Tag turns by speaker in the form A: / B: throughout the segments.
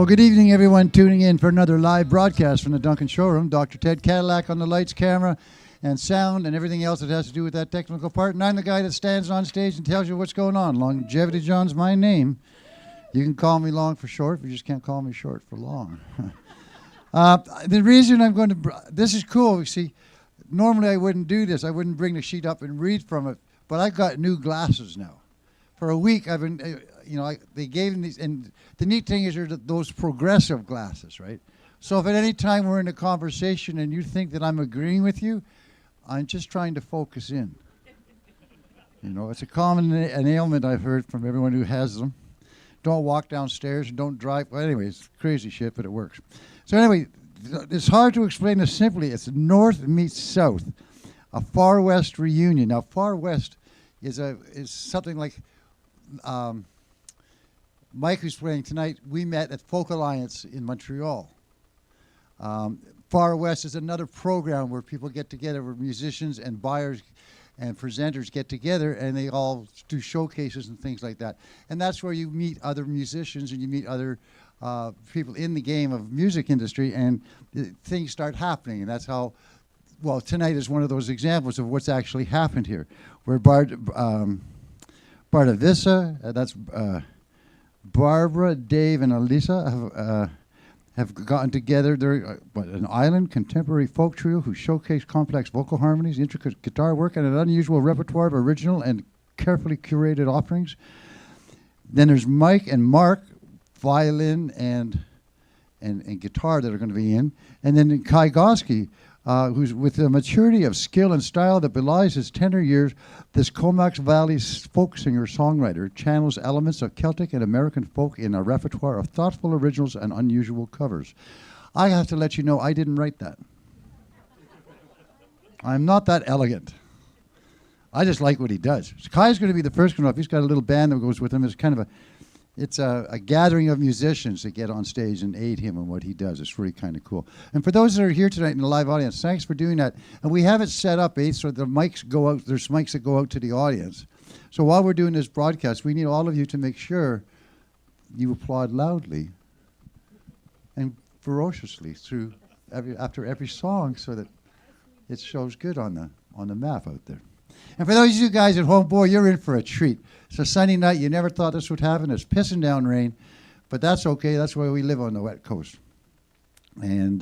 A: Well, good evening, everyone tuning in for another live broadcast from the Duncan Showroom. Dr. Ted Cadillac on the lights, camera, and sound, and everything else that has to do with that technical part. And I'm the guy that stands on stage and tells you what's going on. Longevity John's my name. You can call me long for short, but you just can't call me short for long. The reason I'm going to... this is cool. You see, normally I wouldn't do this. I wouldn't bring the sheet up and read from it. But I got new glasses now. For a week, I've been... they gave me these, and the neat thing is those progressive glasses, right? So if at any time we're in a conversation and you think that I'm agreeing with you, I'm just trying to focus in. It's a common an ailment I've heard from everyone who has them. Don't walk downstairs and don't drive. Well, anyway, it's crazy shit, but it works. So anyway, it's hard to explain this simply. It's north meets south, a far west reunion. Now, far west is something like... Mike, who's playing tonight, we met at Folk Alliance in Montreal. Far West is another program where people get together, where musicians and buyers and presenters get together, and they all do showcases and things like that. And that's where you meet other musicians and you meet other people in the game of music industry, and things start happening. And that's how, well, tonight is one of those examples of what's actually happened here, where Bartavissa, that's... Barbara, Dave, and Elisa have gotten together. They're an island contemporary folk trio who showcase complex vocal harmonies, intricate guitar work, and an unusual repertoire of original and carefully curated offerings. Then there's Mike and Mark, violin and guitar that are going to be in. And then Kai Goski, who's with the maturity of skill and style that belies his tender years, this Comox Valley folk singer-songwriter channels elements of Celtic and American folk in a repertoire of thoughtful originals and unusual covers. I have to let you know I didn't write that. I'm not that elegant. I just like what he does. So Kai's going to be the first one up. He's got a little band that goes with him. It's kind of a gathering of musicians that get on stage and aid him in what he does. It's really kind of cool. And for those that are here tonight in the live audience, thanks for doing that. And we have it set up, so the mics go out. There's mics that go out to the audience. So while we're doing this broadcast, we need all of you to make sure you applaud loudly and ferociously after every song, so that it shows good on the map out there. And for those of you guys at home, boy, you're in for a treat. It's a sunny night. You never thought this would happen. It's pissing down rain, but that's okay. That's why we live on the wet coast. And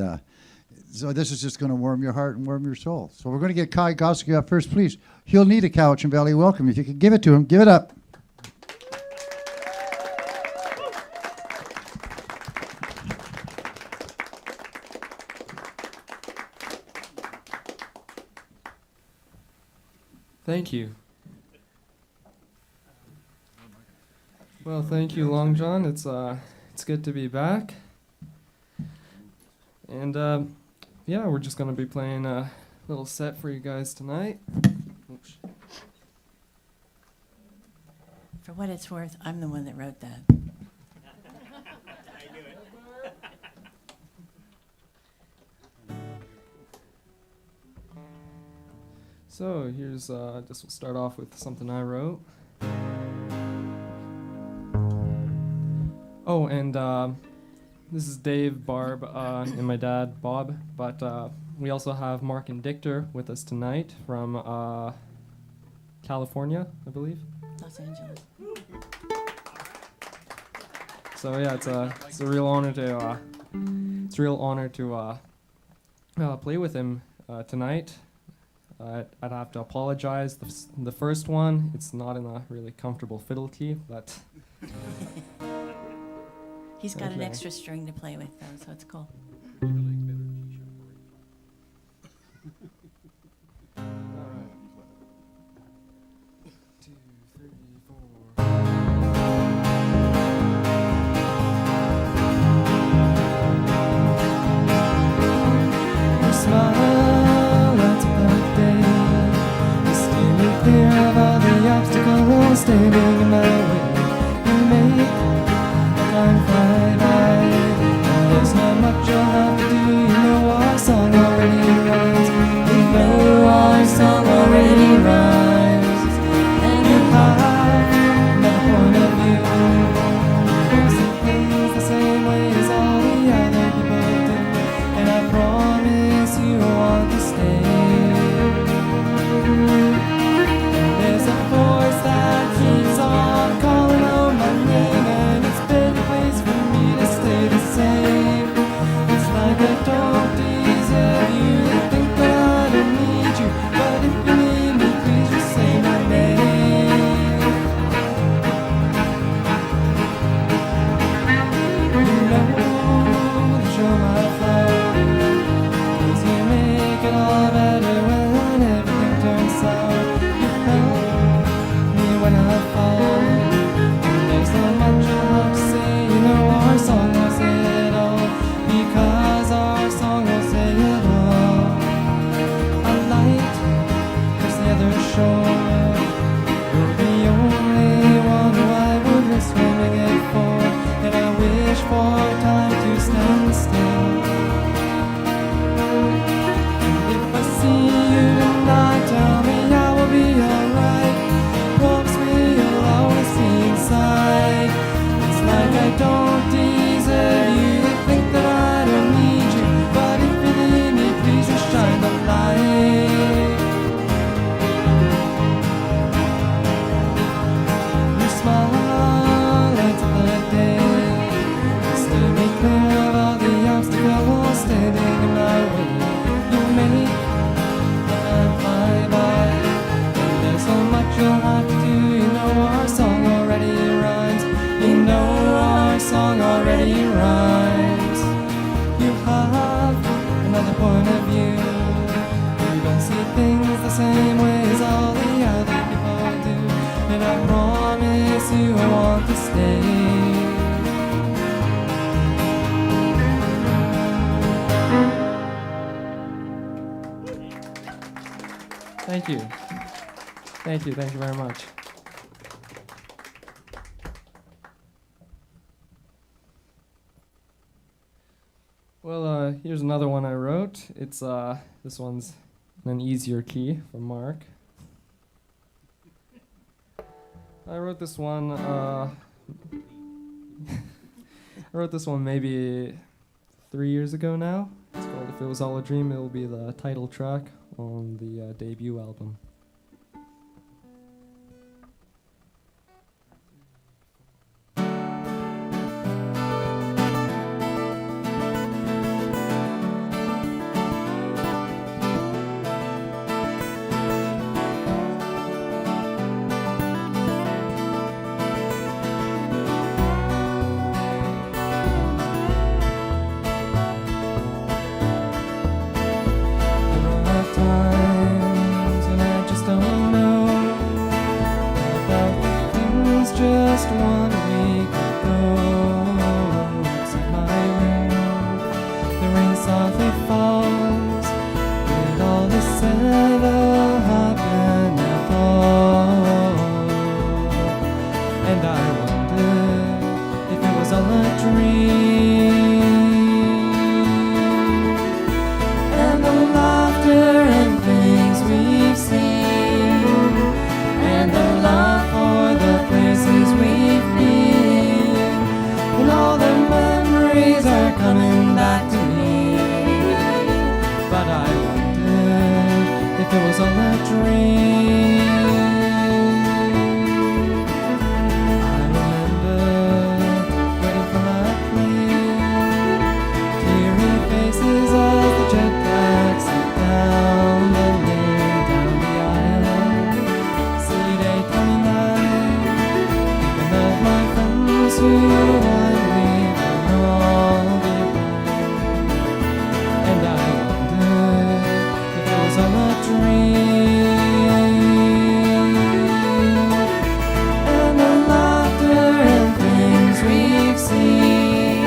A: so this is just going to warm your heart and warm your soul. So we're going to get Kai Goski up first, please. He'll need a Cowichan Valley welcome. If you could give it to him, give it up.
B: Thank you. Well, thank you, Long John. It's good to be back. And yeah, we're just gonna be playing a little set for you guys tonight. Oops.
C: For what it's worth, I'm the one that wrote that.
B: So here's just we'll start off with something I wrote. Oh, and this is Dave, Barb, and my dad, Bob. But we also have Mark and Dictor with us tonight from California, I believe.
C: Los Angeles.
B: So yeah, it's a real honor to play with him tonight. I'd have to apologize. The first one, it's not in a really comfortable fiddle key, but
C: he's got an extra string to play with, though, so it's cool.
B: Standing in my way, you make the time fly by, and there's not much you'll have to do. point of view. You don't see things the same way as all the other people do. And I promise you I want to stay. Thank you. Thank you very much. Well, here's another one I wrote. It's this one's in an easier key from Mark. I wrote this one. I wrote this one maybe 3 years ago now. It's called "If It Was All a Dream." It will be the title track on the debut album. Just 1 week ago, outside my room, the rain softly falls. Did all this ever happen at all? And I wondered if it was all a dream. And the laughter and things we've seen, and the love for the places we've been, and all the memories are coming back to me. But I wondered if it was all a dream. I remember waiting for my plane, teary faces as the jet taxi down the lane, down the aisle. Seat 829, thinking of my friends who I leave all behind. And I wondered if it was all a dream. And the laughter and things we've seen,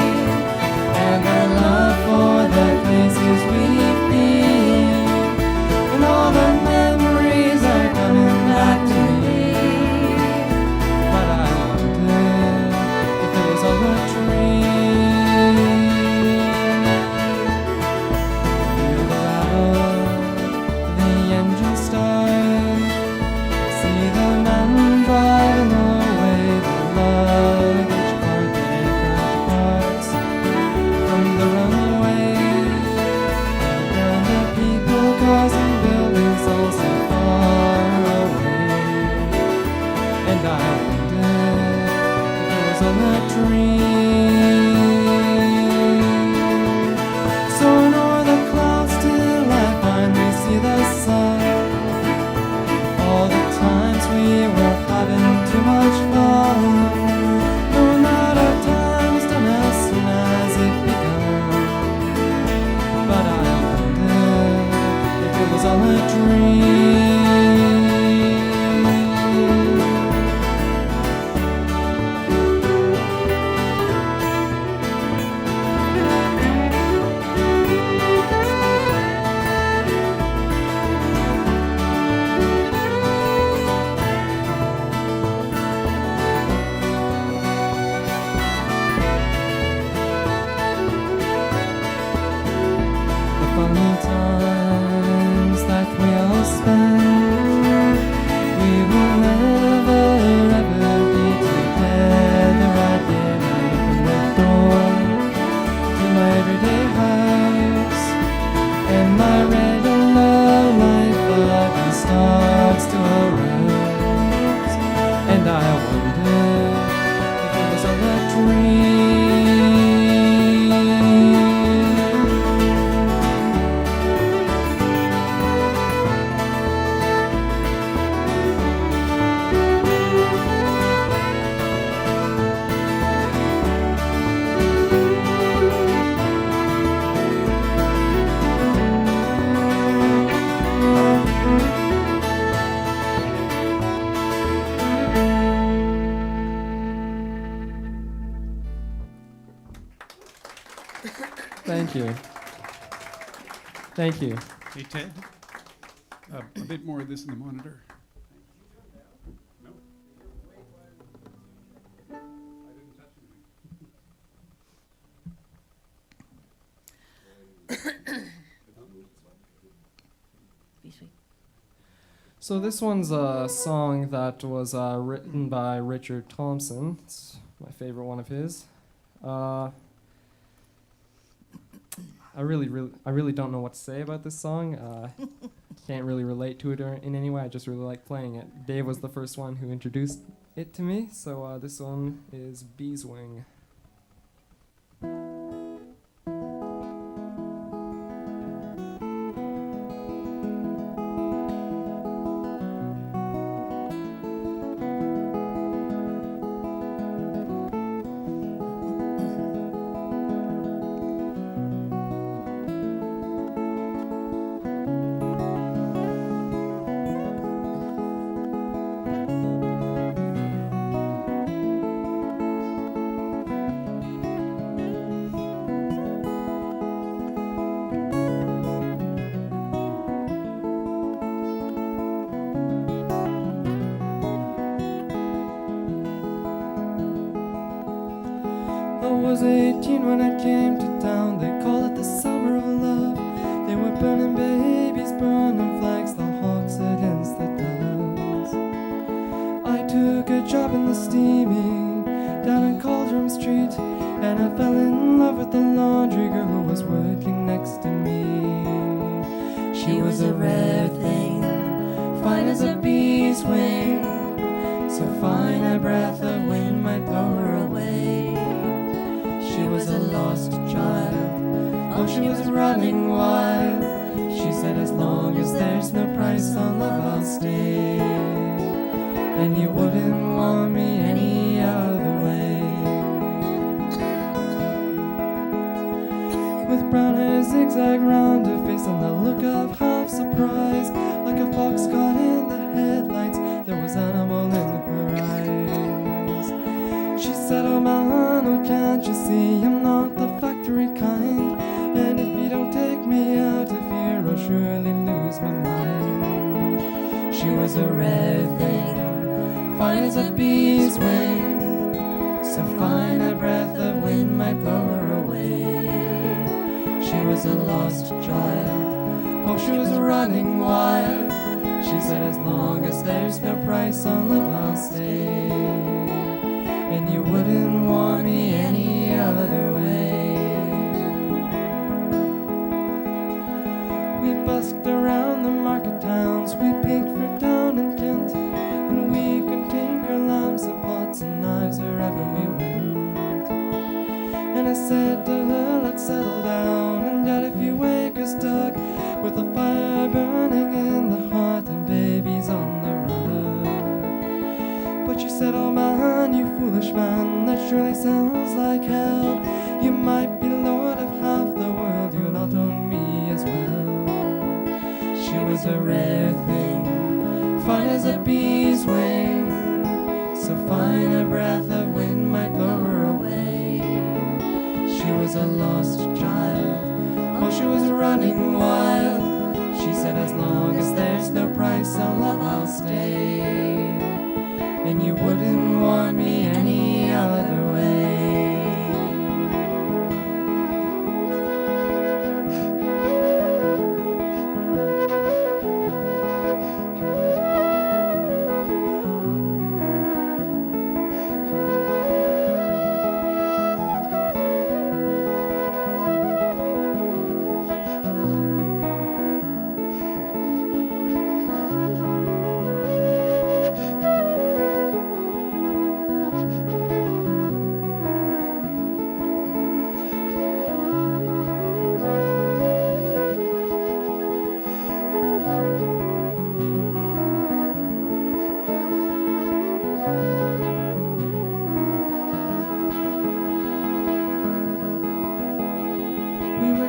B: and the love for the places we've been, and all the memories are coming back to me. But I wondered if it was all a dream. Feel the rattle of the engine start, see the man driving away, the luggage car getting crashed parts from the runway, and the people, cars and buildings all so far away. And I wondered if it was all a dream. So ignore the clouds till I finally see the sun. All the times we were having too much fun, knowing that our time's done as soon as it begun. But I wondered if it was all a dream. The funny times that we all spend, we will never ever be together again. I open the door to my everyday house, and my regular life again starts to arouse. And I wonder if it was all a dream. Thank you. Thank you.
D: Hey, Ted, a bit more of this in the monitor. No. I didn't touch anything.
C: Be sweet.
B: So this one's a song that was written by Richard Thompson. It's my favorite one of his. I really don't know what to say about this song. Can't really relate to it in any way. I just really like playing it. Dave was the first one who introduced it to me, so this one is Bee's Wing. I was 18 when I came to town. They call it the summer of love. They were burning babies, burning flags, the hawks against the doves. I took a job in the steaming down in Cauldron Street, and I fell in love with the laundry girl who was working next to me.
C: She was a rare thing, fine as a bee's wing, so fine a breath of wind might blow her away. She was a lost child, oh, she was running wild. She said, as long as there's no price on love, I'll stay. And you wouldn't want me any other way.
B: With brown hair zigzag round her face and the look of half surprise, like a fox caught in the headlights, there was animal in her eyes. She said, oh man, oh can't you see I'm not the factory kind, and if you don't take me out of here I'll surely lose my mind.
C: She was a rare thing, fine as a bee's wing, so fine a breath of wind might blow her away. She was a lost child, oh, she was running wild. She said, as long as there's no price on love, I'll stay. And you wouldn't want me any other way.
B: We busked around the market towns, we picked fruit down in Kent, and we could tinker lamps and pots and knives wherever we went. And I said to her, let's settle down and get a few acres dug, with a fire burning in the hearth and babies on the rug. But she said, oh man, you foolish man, that surely sounds like hell. You might be lord of half the world, you'll not own me as well.
C: She was a rare thing, fine as a bee's wing, so fine a breath of wind might blow her away. She was a lost child, oh, she was running wild. She said, as long as there's no price on love, I'll stay. And you wouldn't want me any other way.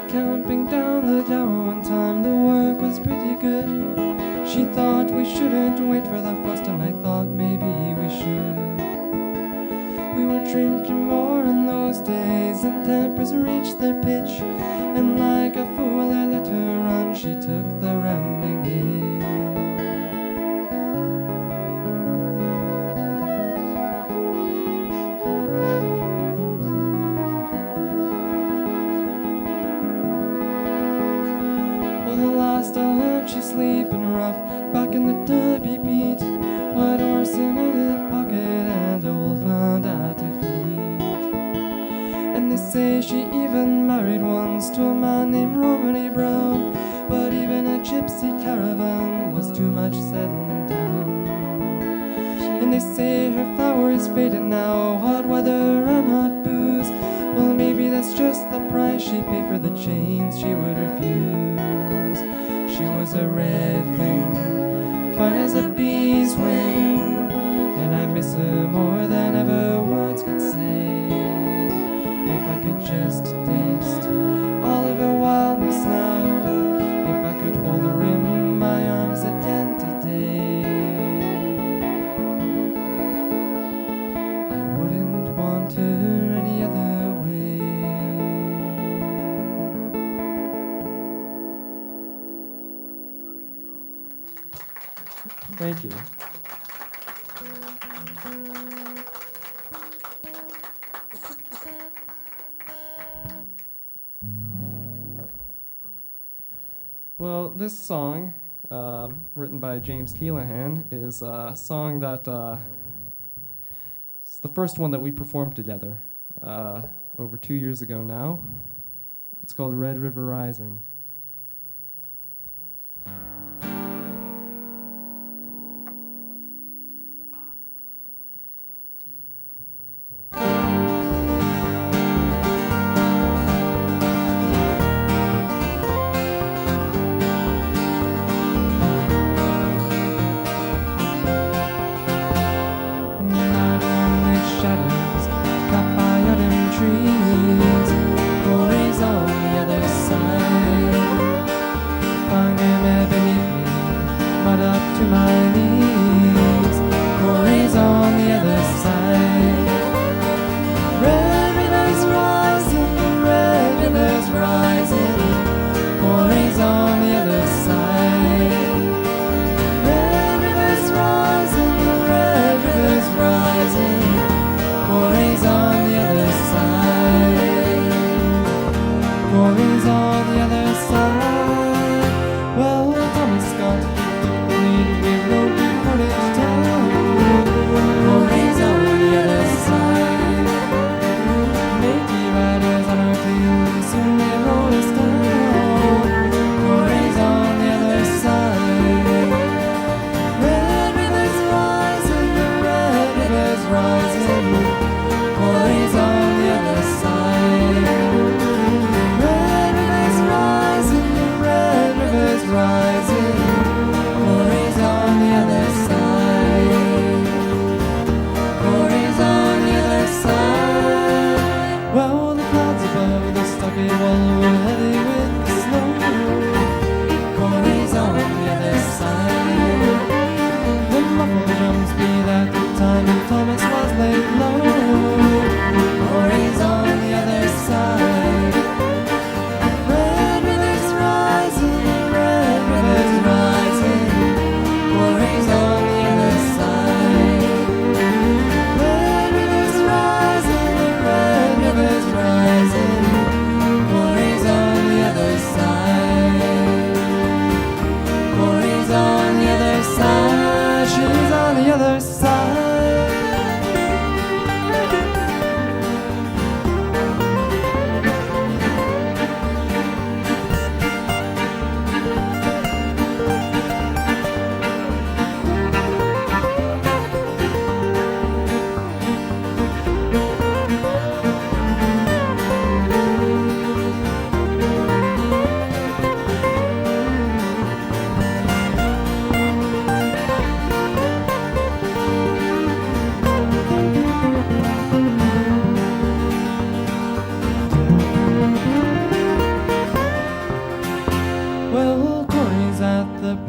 B: Camping down the down one time, the work was pretty good. She thought we shouldn't wait for the frost, and I thought maybe we should. We were drinking more in those days tempers and tempers reached their pitch, and like a fool I let her run, she took the rambling in. Well, the last I heard, she's sleeping rough back in the Derby beat, white horse in her pocket and a wolf hound at her feet. And they say she even married once to a man named Romany Brown, but even a gypsy caravan was too much settling down. And they say her flower is faded now, hot weather and hot booze. Well, maybe that's just the price she paid for the chains she would refuse. She was a red thing, fine as a bee's wing, and I miss her more than ever words could say. If I could just taste all of her wildness now, if I could hold her in my arms again today, I wouldn't want her any other way. Thank you. Well, this song, written by James Keelahan, is a song that it's the first one that we performed together over 2 years ago now. It's called Red River Rising.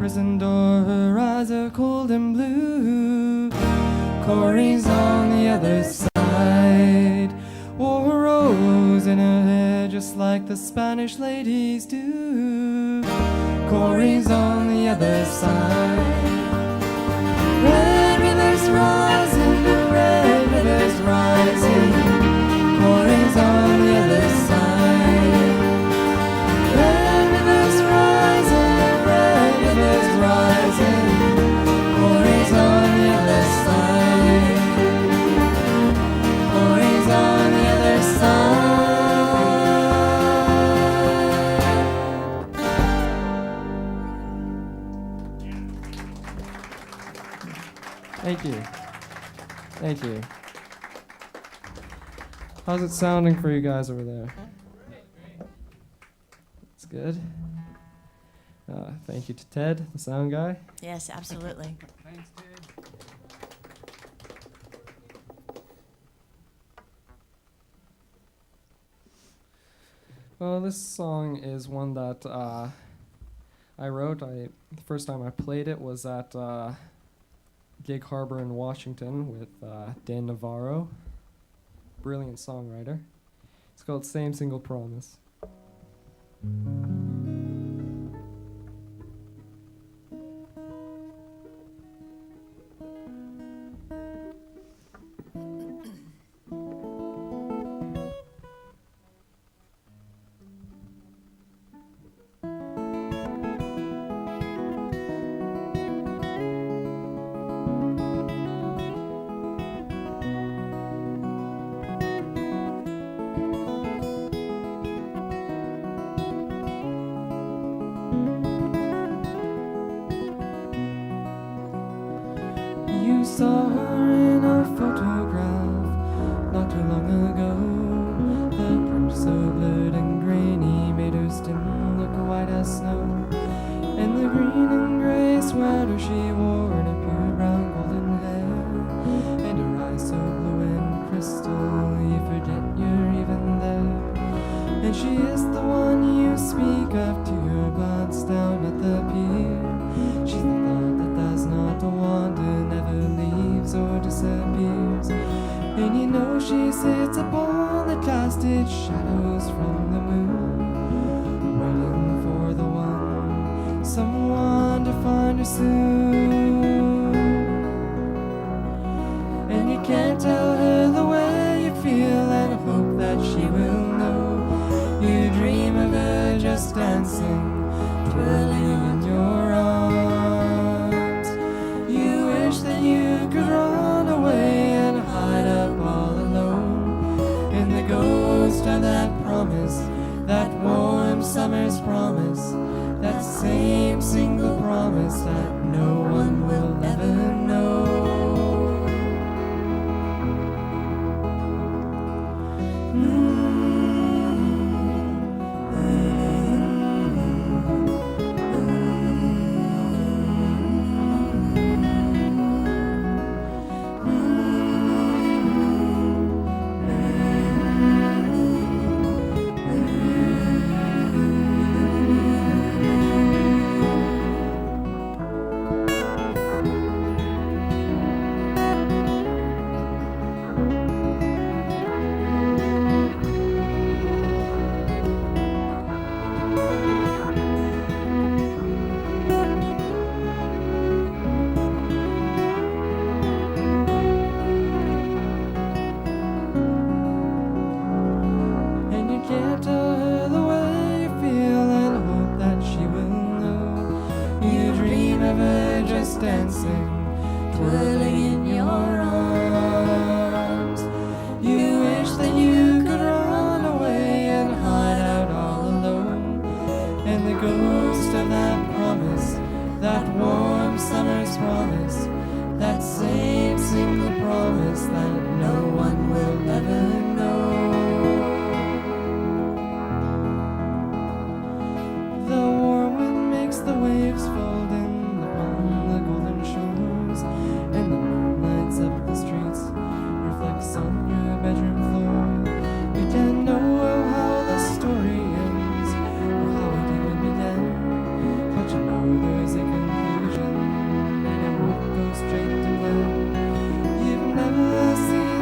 B: prison door, her eyes are cold and blue. Corey's on the other side, wore a rose in the Spanish ladies do. Corey's on the other side. Red rivers rising, red rivers rising. Corey's on the other side. Red rivers rising, red rivers rising. Corey's on the other side. Corey's on the other side. Thank you. Thank you. How's it sounding for you guys over there? It's good. Thank you to Ted, the sound guy.
C: Yes, absolutely.
D: Thanks, Ted.
B: Well, this song is one that I wrote. The first time I played it was at Gig Harbor in Washington with Dan Navarro, brilliant songwriter. It's called Same Single Promise. You saw her in a photograph not too long ago. The print so blurred and grainy made her skin look white as snow. And the green and grey sweater she wore and her pure brown golden hair, and her eyes so blue and crystal you forget you're even there. And she is the one you speak of to your buds down at the pier. She's the thought that does not wander, never leaves or disappears. And you know she sits upon the casted shadows from the moon, waiting for the one, someone to find her soon. And you can't tell her the way you feel and hope that she will know. You dream of her just dancing, twirling in your arms. You wish that you could run away and hide up all alone in the ghost of that promise, that warm summer's promise, that same single promise that no one will ever know. Dancing, twirling in your arms. You wish that you could run away and hide out all alone in the ghost of that promise, that warm summer's promise, that same single promise that no one will ever know. The warm wind makes the waves fold in the golden shores, and the moon lights up the streets, reflects on your bedroom floor. You can't know how the story ends, or how it even began, but you know there's a conclusion, and it won't go straight to plan. You've never seen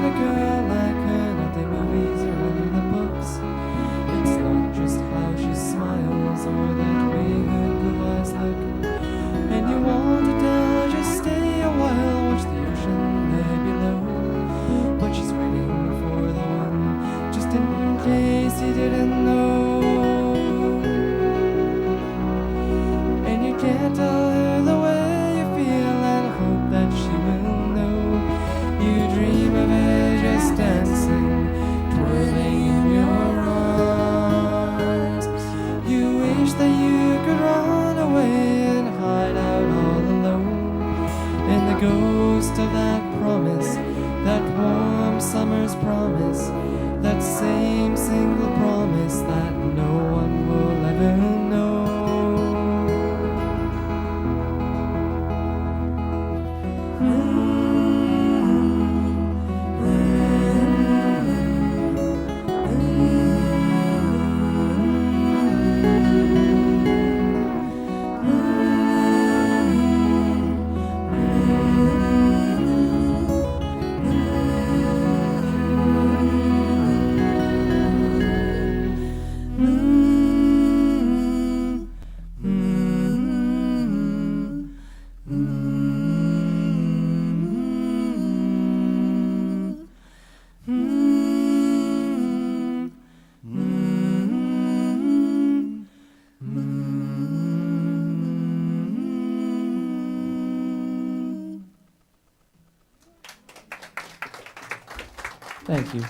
B: Thank you.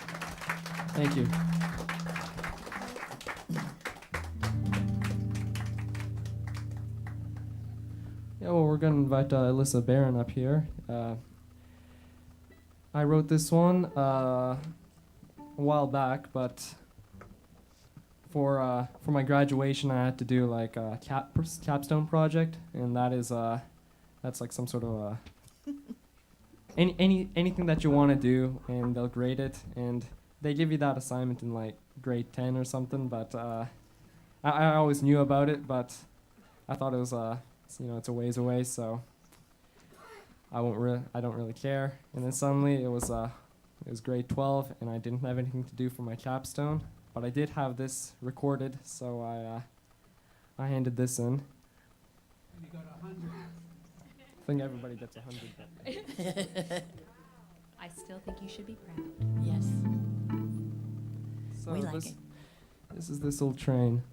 B: Thank you. Yeah, well, we're going to invite Alyssa Barron up here. I wrote this one a while back, but for my graduation, I had to do like a capstone project, and that's like some sort of anything that you want to do, and they'll grade it, and they give you that assignment in like grade 10 or something. But I always knew about it, but I thought it was it's a ways away, so I don't really care. And then suddenly it was grade 12, and I didn't have anything to do for my capstone, but I did have this recorded, so I handed this in.
D: And you got 100.
B: I think everybody gets 100.
C: I still think you should be proud.
E: Yes.
B: So
E: We like it.
B: This is this old train.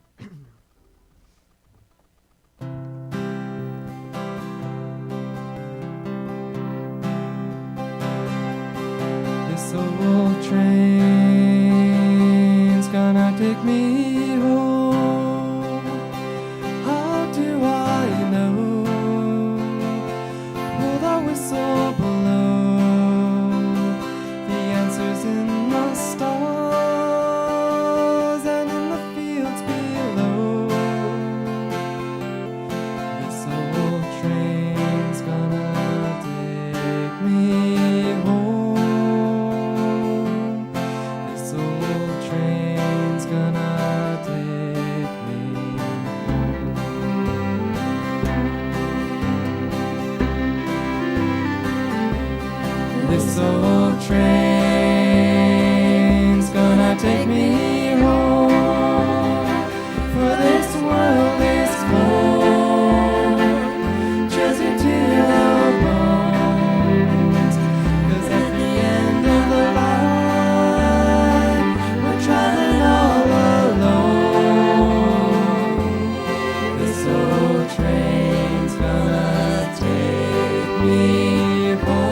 B: This old train's gonna take me home. How do I know? Will the whistle blow? The answer's in the stars and in the fields below. This old train's gonna take me home. This old train's gonna take me home. This old train's gonna take me home. For this world is cold, Jersey to your bones. 'Cause at the end of the line, we're traveling all alone. This old train's gonna take me home.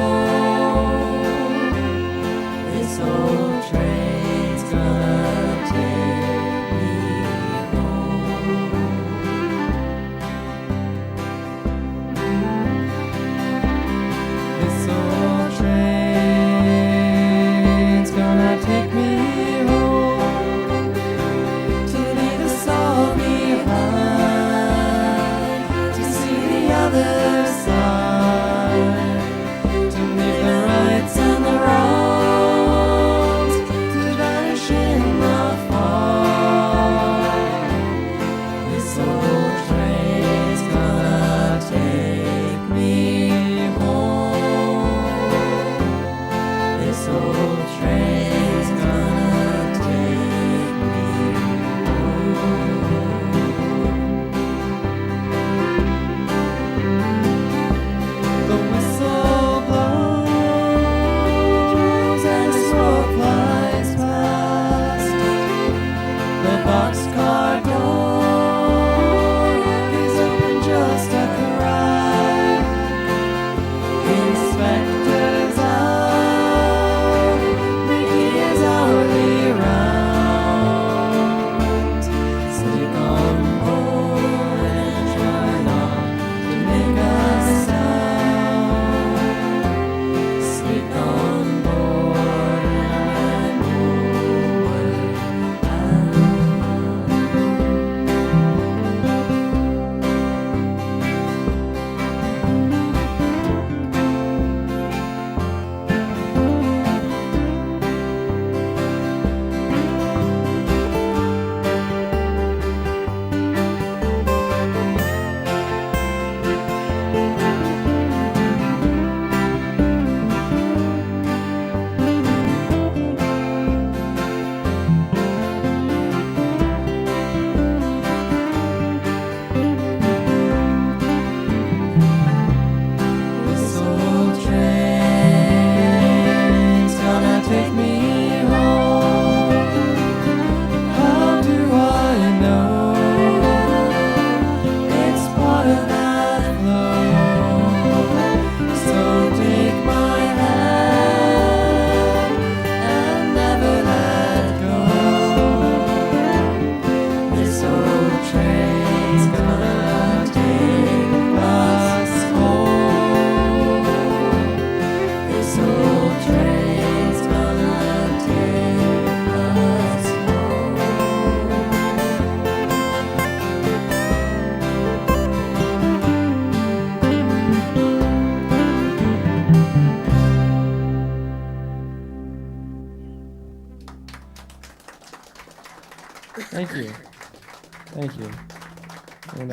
B: And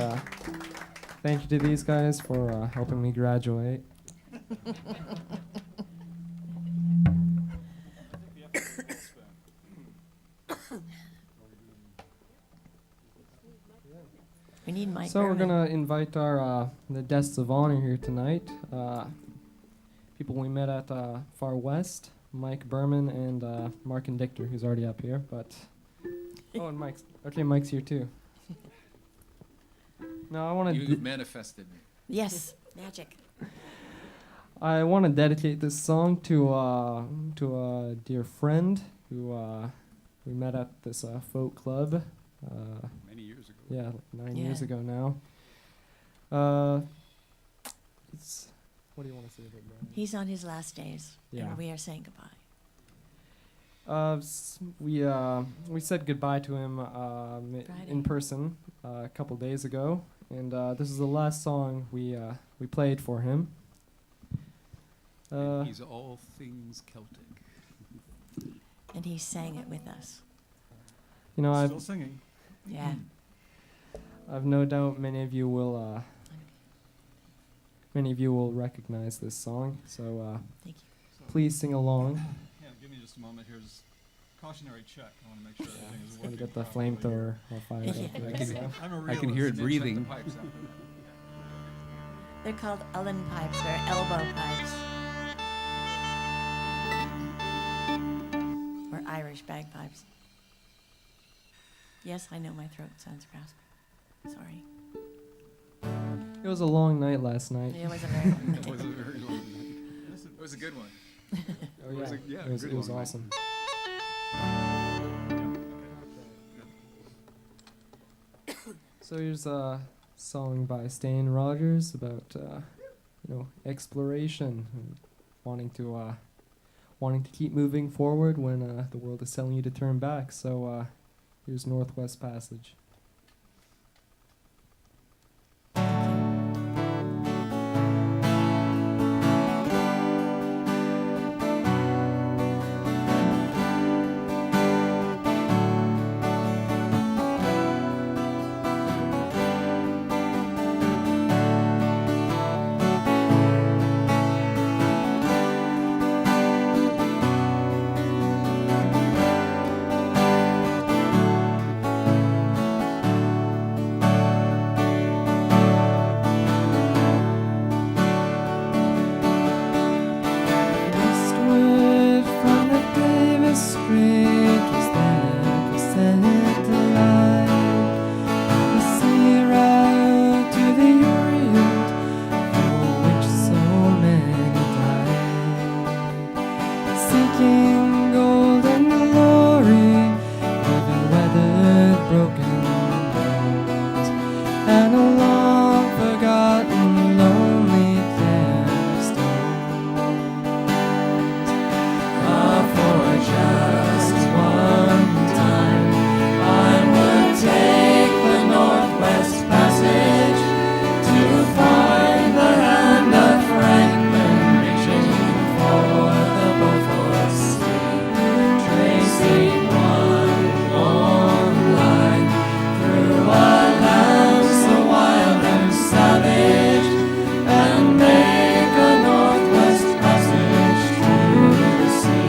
B: thank you to these guys for helping me graduate.
C: We need Mike
B: So we're
C: Berman.
B: gonna invite our the guests of honor here tonight. People we met at Far West, Mike Berman and Mark and Dictor, who's already up here. But and Mike's here too. No, I want
E: You manifested me.
C: Yes, magic.
B: I want to dedicate this song to a dear friend who we met at this folk club.
D: Many years ago.
B: Yeah, like 9
C: Yeah.
B: years ago now. It's what do you want to say about Brian?
C: He's on his last days,
B: Yeah.
C: and we are saying goodbye.
B: We said goodbye to him
C: Friday.
B: in person a couple days ago, and this is the last song we played for him.
D: And he's all things Celtic.
C: And he sang it with us.
B: You know,
D: Still singing.
C: Yeah.
B: I've no doubt many of you will recognize this song. So
C: Thank you.
B: please sing along.
F: Yeah, give me just a moment. Here's cautionary check. I want to make sure everything is
B: Gotta
F: working.
B: get the
F: properly.
B: flamethrower all fired up.
C: Yeah.
B: there,
D: I can-
B: so.
F: I'm a
D: I
F: realist.
D: can hear it
F: Check the
D: breathing.
F: pipes out.
C: They're called Ullen pipes. They're elbow pipes. Or Irish bagpipes. Yes, I know my throat sounds raspy. Sorry.
B: It was a long night last night.
C: It was a very long
D: It was a
C: night.
D: very long night.
E: It was a good one.
B: Oh
D: It was
B: yeah,
D: a- yeah,
B: it was,
D: good
B: it was
D: one, right?
B: awesome. So here's a song by Stan Rogers about exploration and wanting to keep moving forward when the world is telling you to turn back. So here's Northwest Passage. Westward from the Davis Strait was there to set the light. The sea route to the Orient, for which so many died. Seeking golden glory, living weathered, broken bones, and a long forgotten, lonely candlestone. For just one time, I would take the Northwest Passage to find the hand of Franklin reaching for the Beaufort Sea, tracing one long line through a land so wild and savage, and make a Northwest Passage through the sea.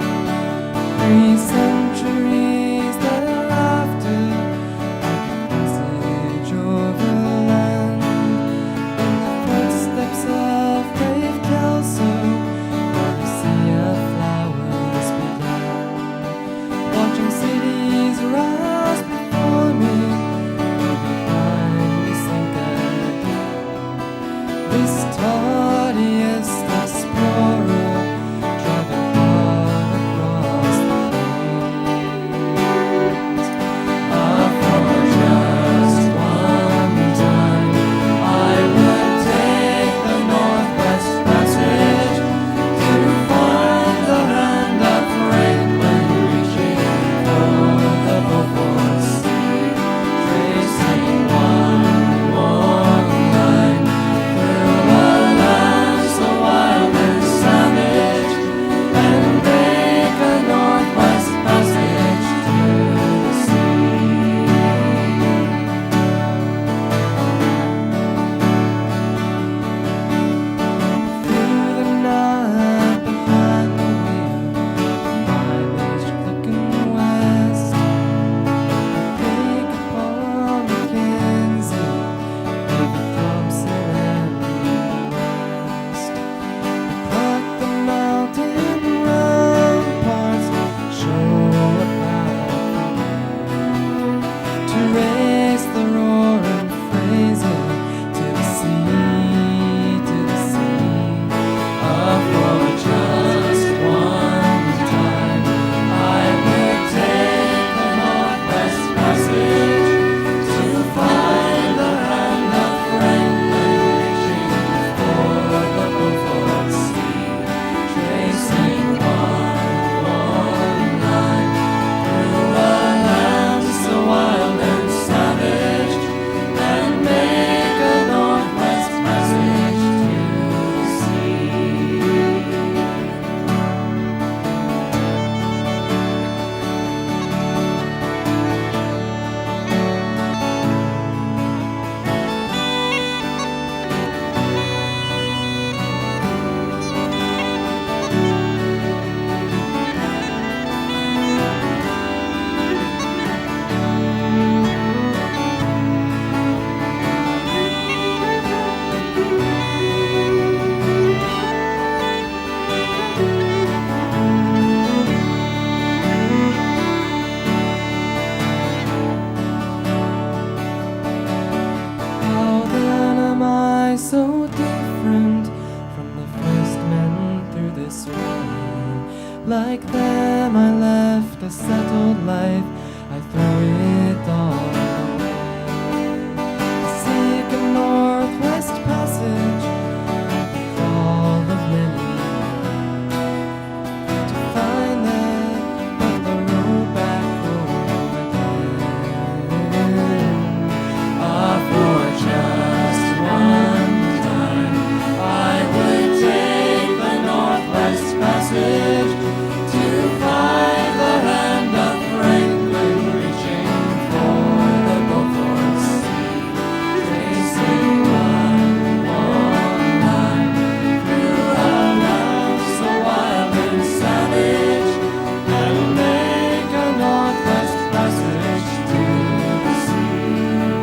B: 3 centuries thereafter, I passage overland in the footsteps of brave Kelso, where the sea of flowers began. Watching cities rise before me, behind me sink again. This tardiest explorer driving hard across the plain. am I left? A settled life, I throw it all away. Seek a northwest passage, call of many, to find that but the road back home again. Ah, for just one time, I would take the northwest passage to find the hand of Franklin reaching for the Beaufort Sea, tracing one line through a land so wild and savage, and make a northwest passage to the sea.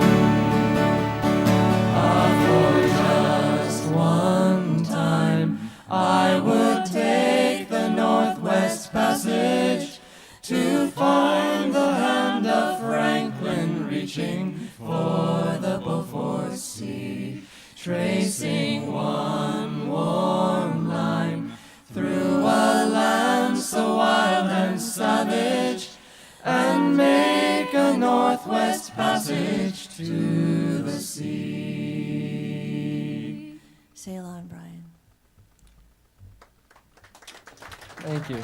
B: Ah, for just one time, I would take the northwest passage to find the hand of Franklin reaching for the Beaufort Sea, tracing one warm line through a land so wild and savage, and make a northwest passage to the sea.
C: Sail on, Brian.
B: Thank you.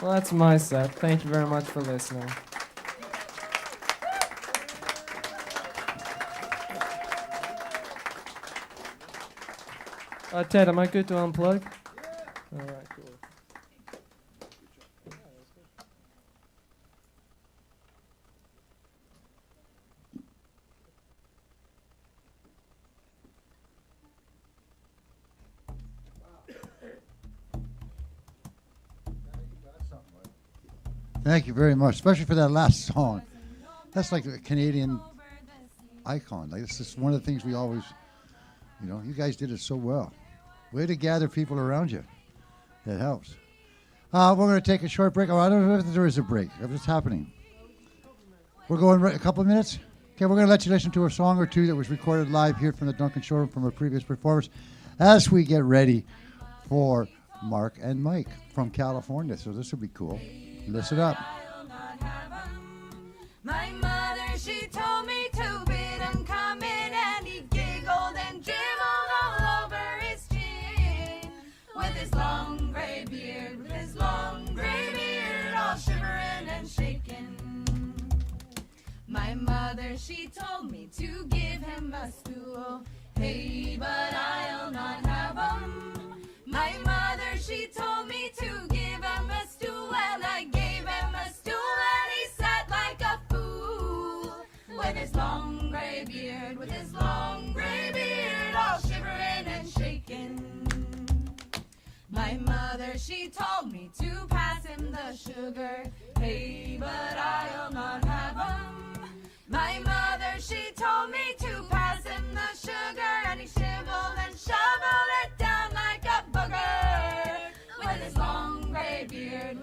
B: Well, that's my set. Thank you very much for listening. Ted, am I good to unplug? All right, cool.
A: Thank you very much, especially for that last song. That's like a Canadian icon. Like, this is one of the things we always, you guys did it so well. Way to gather people around you. That helps. We're going to take a short break. Oh, I don't know if there is a break. What's happening? We're going a couple of minutes? Okay, we're going to let you listen to a song or two that was recorded live here from the Duncan Showroom from a previous performance as we get ready for Mark and Mike from California. So this will be cool. Listen up.
G: My mother, she told me to bid him come in, and he giggled and dribbled all over his chin. With his long gray beard, all shivering and shaking. My mother, she told me to give him a stool. Hey, but I'll not have him. My mother, she told me to give him a stool. Well, I gave him a stool, and he sat like a fool. With his long gray beard, all shivering and shaking. My mother, she told me to pass him the sugar. Hey, but I'll not have him. My mother, she told me to pass him the sugar, and he shiveled and shoveled it down like a booger. With his long gray beard,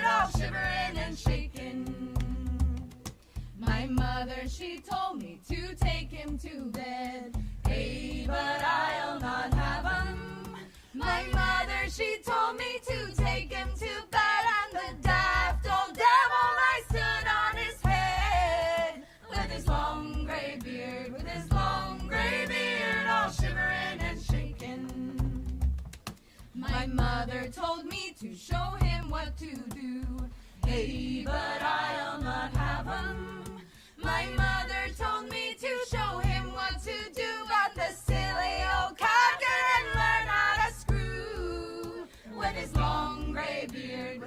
G: all shivering and shaking. My mother, she told me to take him to bed. Hey, but I'll not have him. My mother, she told me to take him to bed, and the daft old devil, I stood on his head. With his long gray beard, all shivering and shaking. My mother told me to show him what to do. Hey, but I'll not have him. My mother told me to show him what to do, but the silly old cock didn't learn how to screw. With his long gray beard,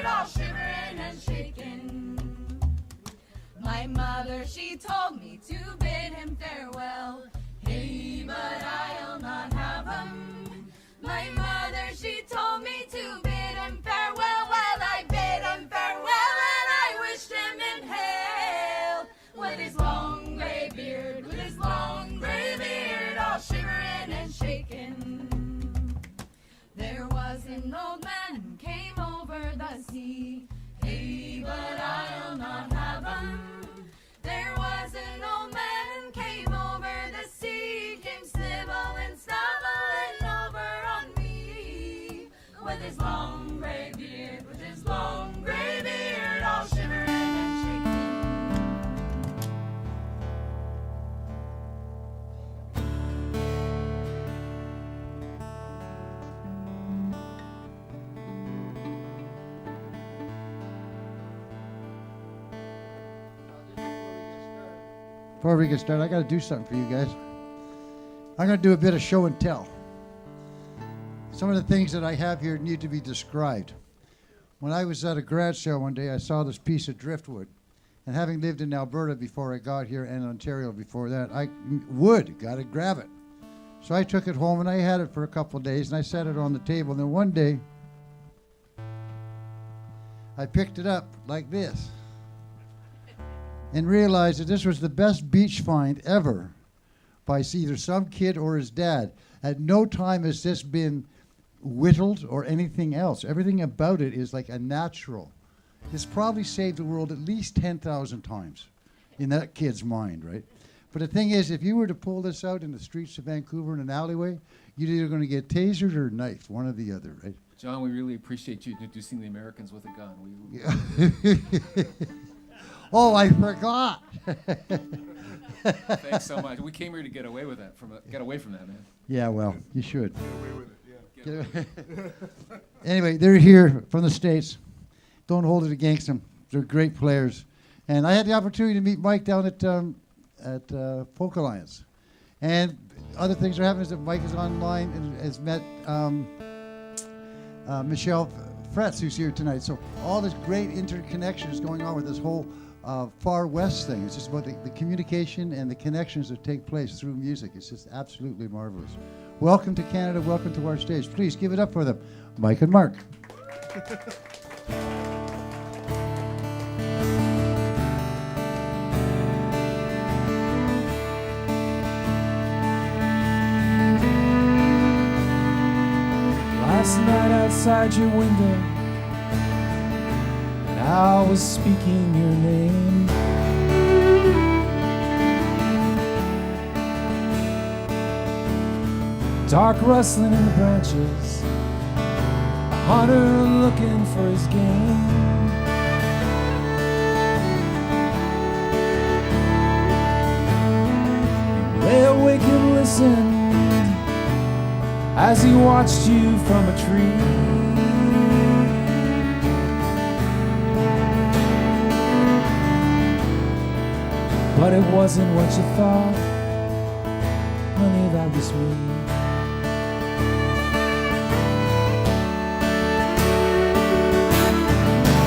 G: all shivering and shaking. My mother, she told me to bid him farewell. Hey, but I'll not have him. My mother, she told me to bid him farewell. Well, I bid him farewell, and I wished him in hell. With his long gray beard, all shivering and shaking. There was an old man who came over the sea. Hey, but I'll not have him. There was an old man who came over the sea, came sniveling, stumbling over on me. his long gray beard, with his long gray beard, all shivering and shaking.
A: Before we get started, I got to do something for you guys. I'm going to do a bit of show and tell. Some of the things that I have here need to be described. When I was at a garage sale one day, I saw this piece of driftwood. And having lived in Alberta before I got here and Ontario before that, got to grab it. So I took it home and I had it for a couple of days and I set it on the table. And then one day, I picked it up like this and realized that this was the best beach find ever by either some kid or his dad. At no time has this been whittled or anything else. Everything about it is like a natural. It's probably saved the world at least 10,000 times in that kid's mind, right? But the thing is, if you were to pull this out in the streets of Vancouver in an alleyway, you're either going to get tasered or knifed, one or the other, right?
E: John, we really appreciate you introducing the Americans with a gun.
A: Yeah. Oh, I forgot.
E: Thanks so much. We came here to get away with that, get away from that, man.
A: Yeah, well, you should. Anyway, they're here from the States. Don't hold it against them. They're great players. And I had the opportunity to meet Mike down at Folk Alliance. And other things are happening is that Mike is online and has met Michelle Fretz, who's here tonight. So all this great interconnections going on with this whole Far West thing. It's just about the communication and the connections that take place through music. It's just absolutely marvelous. Welcome to Canada. Welcome to our stage. Please give it up for them, Mike and Mark.
B: Last night outside your window, and I was speaking your name. Dark rustling in the branches, a hunter looking for his game. He lay awake and listened as he watched you from a tree. But it wasn't what you thought, honey, that was me.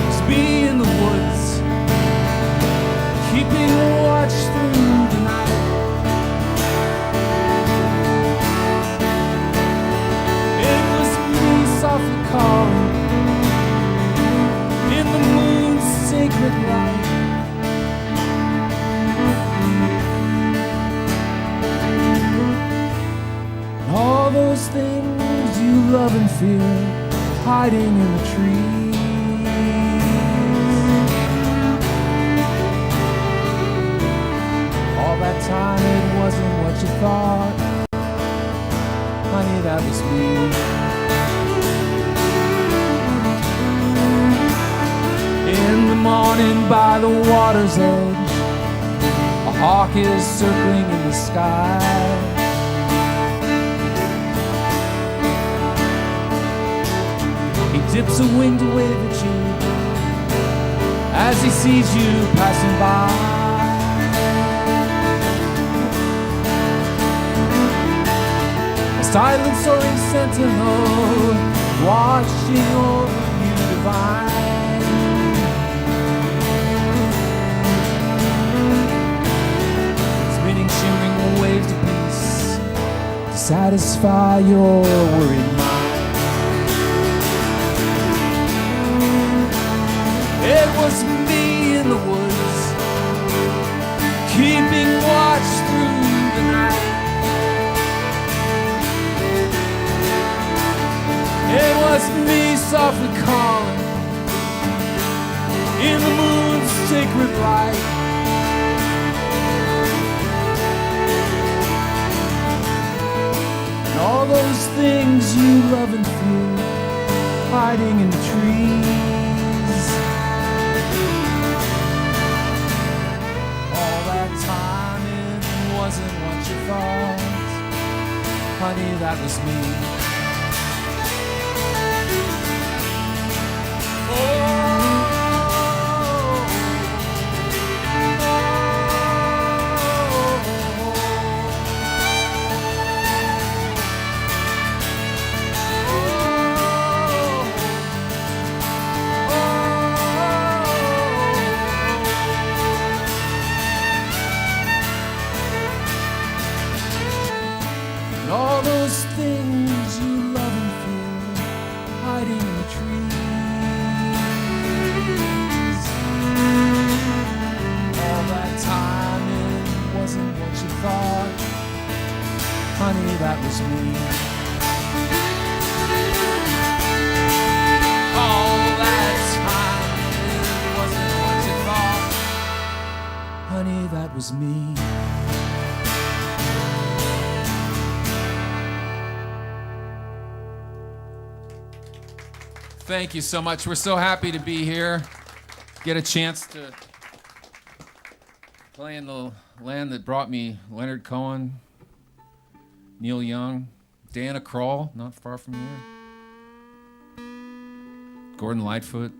B: It's me in the woods, keeping watch through the night. Softly calling in the moon's sacred light. And all those things you love and fear hiding in the trees. All that time it wasn't what you thought, honey, that was me. In the morning by the water's edge, a hawk is circling in the sky. He dips a wing to wave at you as he sees you passing by. A silent soaring sentinel watching over you divine. Shimmering waves of peace to satisfy your worried mind. It was me in the woods, keeping watch through the night. It was me softly calling in the moon's sacred light. All those things you love and fear hiding in the trees. All that time it wasn't what you thought. Honey, that was me. And all those things you love and fear hiding in the trees. All that time it wasn't what you thought. Honey, that was me. All that time it wasn't what you thought. Honey, that was me.
E: Thank you so much. We're so happy to be here. Get a chance to play in the land that brought me Leonard Cohen, Neil Young, Diana Krall, not far from here, Gordon Lightfoot.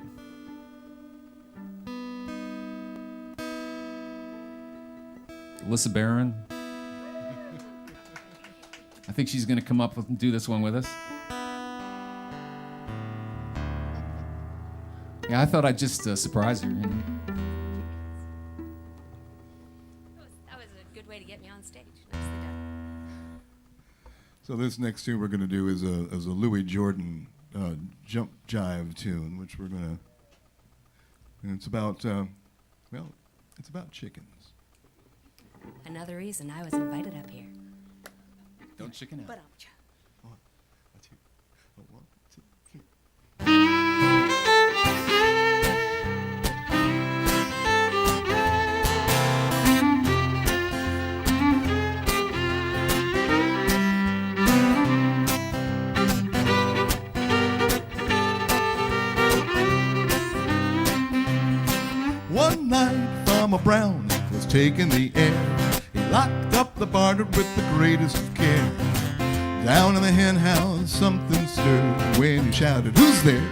E: Alyssa Barron. I think she's going to come up and do this one with us. Yeah, I thought I'd just surprise her. You know?
H: That was a good way to get me on stage. Nicely done.
I: So this next tune we're going to do is a Louis Jordan jump jive tune, which we're going to, and it's about, well, it's about chickens.
H: Another reason I was invited up here.
E: Don't chicken out.
H: But
I: One, two, one, two, three. One night Farmer Brown was taking the air. He locked up the barnyard with the greatest of care. Down in the hen house something stirred when he shouted, "Who's there?"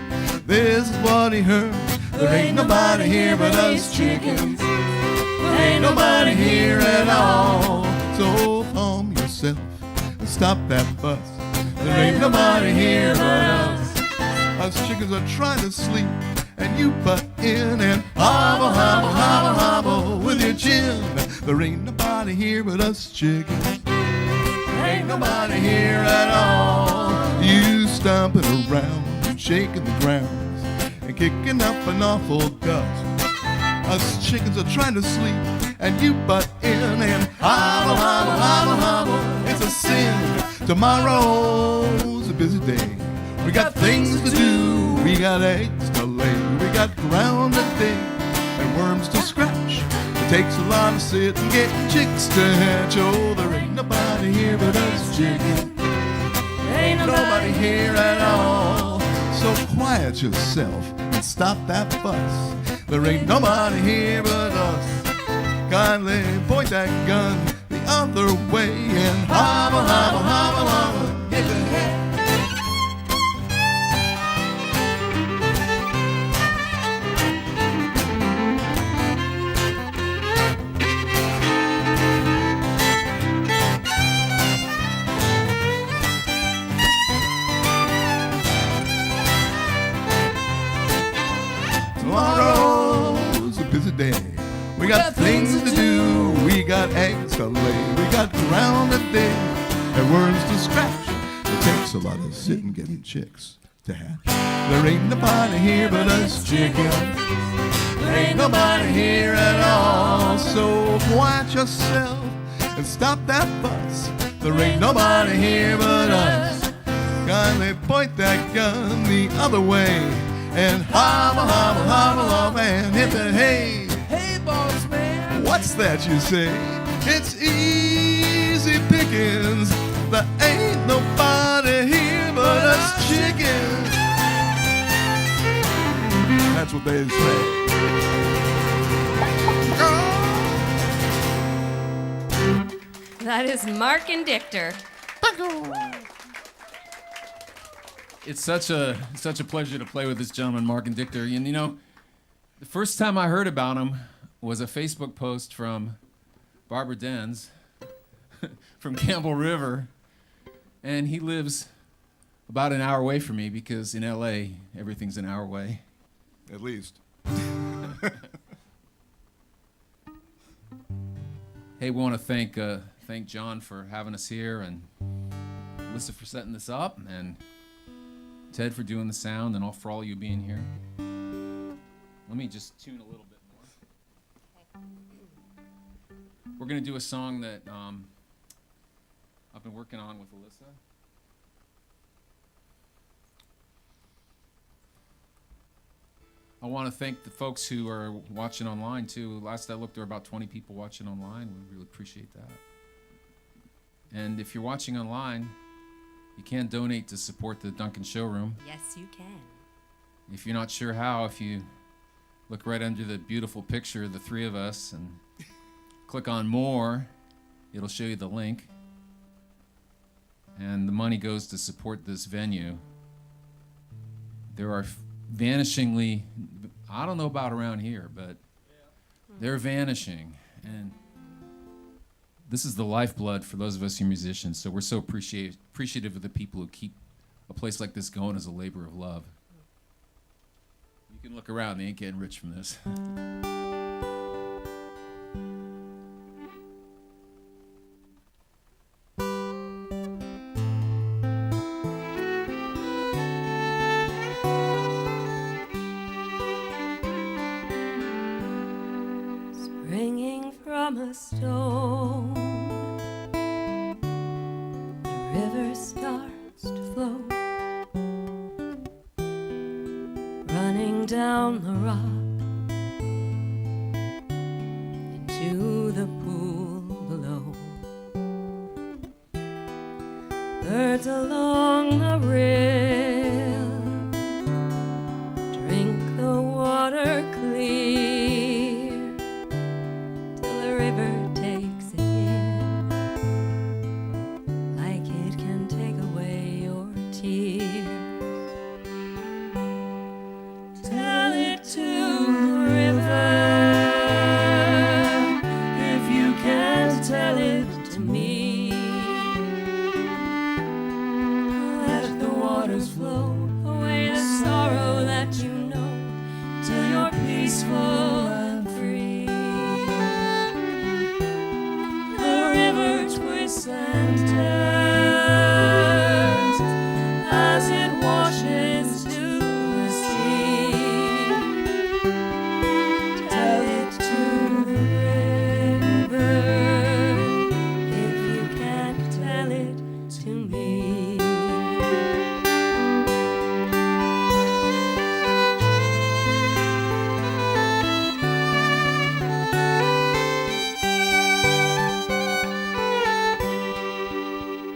I: This is what he heard. "There ain't nobody here but us chickens. There ain't nobody here at all. So calm yourself and stop that fuss. There ain't nobody here but us. Us chickens are trying to sleep and you butt in and hobble, hobble, hobble, hobble with your chin. There ain't nobody here but us chickens. There ain't nobody here at all. You stomping around and shaking the ground and kicking up an awful gust. Us chickens are trying to sleep and you butt in and hobble, hobble, hobble, hobble. It's a sin. Tomorrow's a busy day. We got things to do. We got eggs to lay. We got ground to dig and worms to scratch. It takes a lot to sit and get chicks to hatch. Oh, there ain't nobody here but us chickens. There ain't nobody here at all. So quiet yourself and stop that fuss. There ain't nobody here but us. Kindly point that gun the other way and hobble, hobble, hobble, hobble. Hit the head. Tomorrow's a busy day. We got things to do. We got eggs to lay. We got ground to dig and worms to scratch. It takes a lot of sitting getting chicks to hatch. There ain't nobody here but us chickens. There ain't nobody here at all. So quiet yourself and stop that fuss. There ain't nobody here but us. Kindly point that gun the other way and hobble, hobble, hobble off and hit the hay.
B: Hey, boss man.
I: What's that you say? It's easy pickings. There ain't nobody here but us chickens. That's what they say.
H: That is Mark and Dictor.
E: It's such a pleasure to play with this gentleman, Mark and Dictor. And you know, the first time I heard about him was a Facebook post from Barbara Denz from Campbell River, and he lives about an hour away from me because in LA everything's an hour away.
I: At least.
E: Hey, we want to thank John for having us here, and Alyssa for setting this up, and Ted for doing the sound, and for all you being here. Let me just tune a little bit more. We're going to do a song that I've been working on with Alyssa. I want to thank the folks who are watching online, too. Last I looked, there were about 20 people watching online. We really appreciate that. And if you're watching online, you can donate to support the Duncan Showroom.
H: Yes, you can.
E: If you're not sure how, if you look right under the beautiful picture of the three of us and click on More, it'll show you the link. And the money goes to support this venue. There are vanishingly, I don't know about around here, but they're vanishing. And this is the lifeblood for those of us who are musicians, so we're so appreciative of the people who keep a place like this going as a labor of love. You can look around, they ain't getting rich from this.
C: Springing from a stone, the river starts to flow, running down the rock into the pool below. Birds along the rail drink the water clear till the river takes it in, like it can take away your tears. Tell it to the river if you can't tell it to me. Let the waters flow away the sorrow that you know till you're peaceful and free. The river twists and turns as it washes to the sea. Tell it to the river if you can't tell it to me.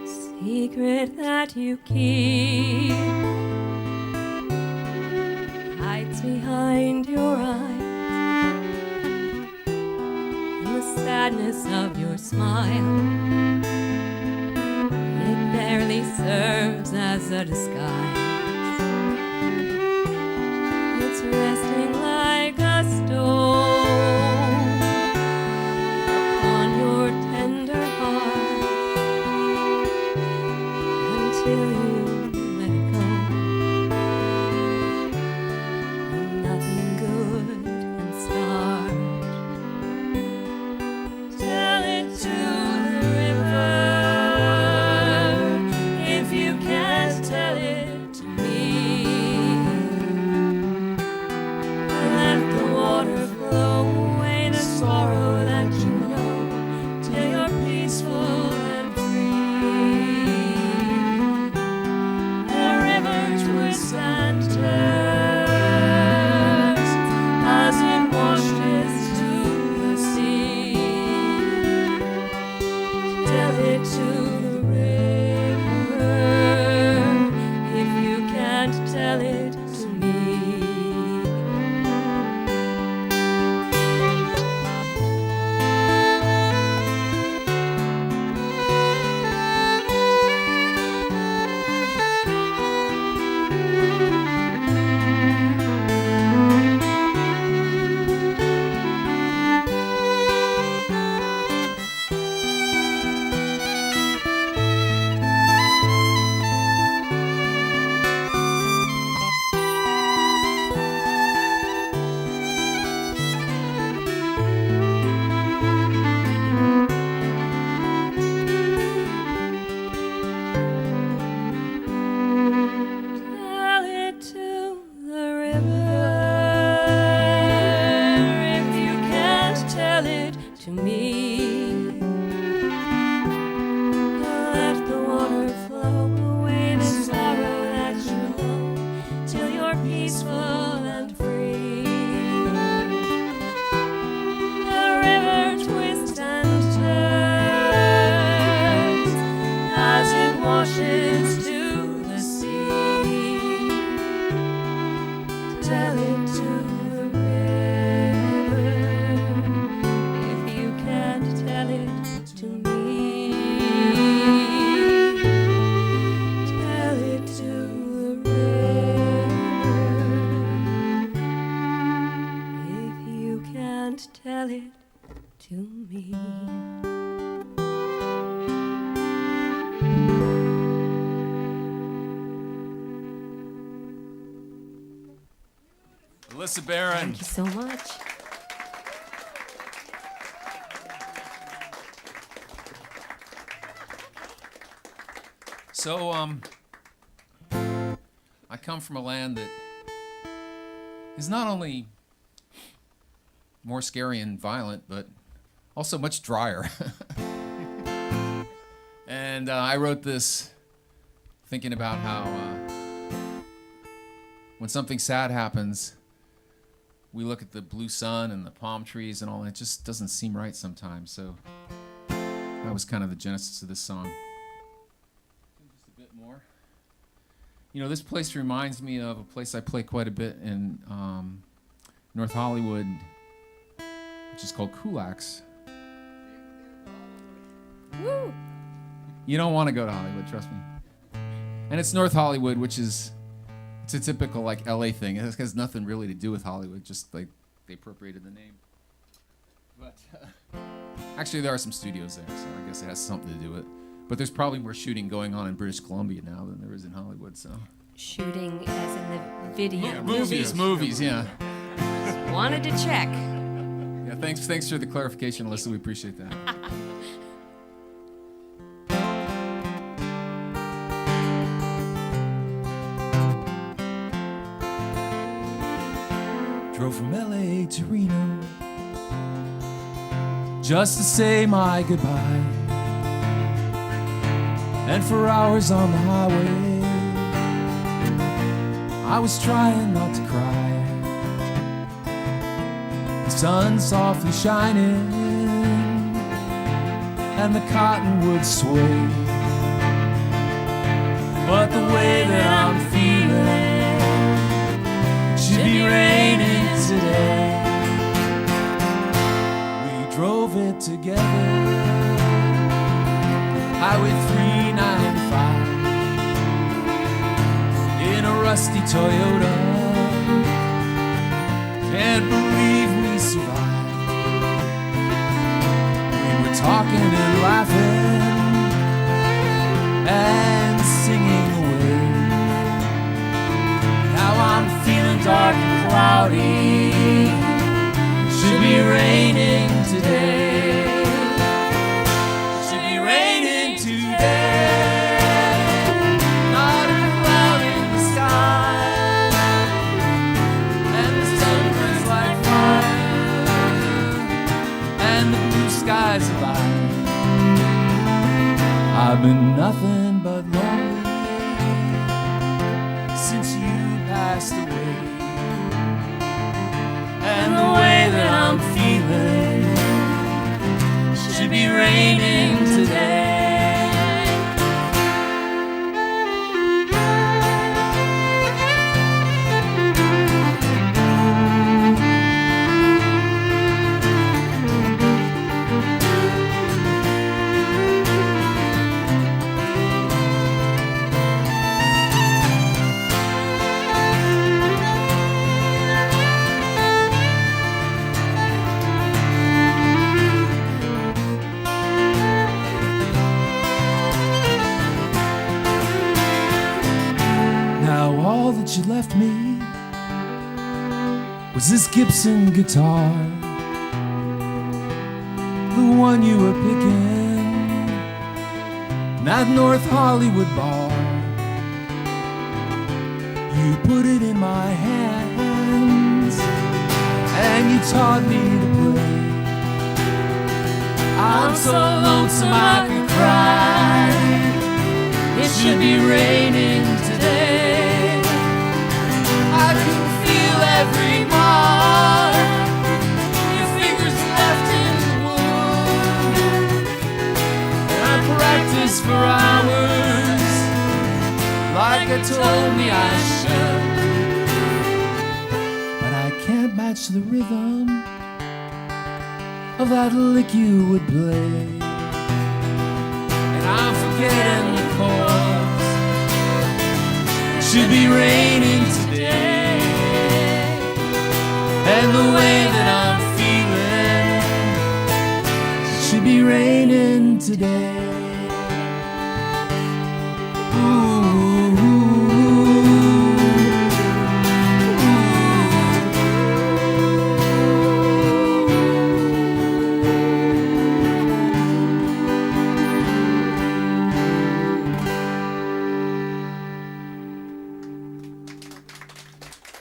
C: Secret that you keep hides behind your eyes, and the sadness of your smile, it barely serves as a disguise. It's resting like a stone upon your tender heart until you let it go. Nothing good can start. Tell it to the river if you can't tell it to me. Let the water flow away the sorrow that you know till you're peaceful and free. The river twists and turns as it washes to the sea. Tell it to the river if you can't tell it to me. more peaceful and free. The river twists and turns as it washes to the sea. Tell it to the river if you can't tell it to me. Tell it to the river if you can't tell it to me.
E: Alyssa Barron.
C: Thank you so much.
E: So, I come from a land that is not only more scary and violent, but also much drier. And I wrote this thinking about how when something sad happens, we look at the blue sun and the palm trees and all, and it just doesn't seem right sometimes. So that was kind of the genesis of this song. Just a bit more. You know, this place reminds me of a place I play quite a bit in North Hollywood, which is called Kulak's.
C: Woo!
E: You don't want to go to Hollywood, trust me. And it's North Hollywood, which is, it's a typical like LA thing. It has nothing really to do with Hollywood, just like they appropriated the name. But actually there are some studios there, so I guess it has something to do with it. But there's probably more shooting going on in British Columbia now than there is in Hollywood, so.
C: Shooting as in the video.
E: Yeah, movies, yeah.
C: Wanted to check.
E: Yeah, thanks for the clarification, Alyssa. We appreciate that.
B: Drove from LA to Reno just to say my goodbye. And for hours on the highway, I was trying not to cry. The sun softly shining and the cottonwood sway. But the way that I'm feeling should be raining today. We drove it together, Highway 395, in a rusty Toyota. Can't believe we survived. We were talking and laughing and singing away. Now I'm feeling dark and cloudy. Should be raining today. Should be raining today. Not a cloud in the sky, and the sun burns like fire, and the blue skies above. I've been nothing but lonely since you passed away. And the way that I'm feeling should be raining today. You left me was this Gibson guitar, the one you were picking in that North Hollywood bar. You put it in my hands and you taught me to play. I'm so lonesome I could cry. It should be raining today. I the rhythm of that lick you would play. And I'm forgetting the chords. Should be raining today. And the way that I'm feeling should be raining today.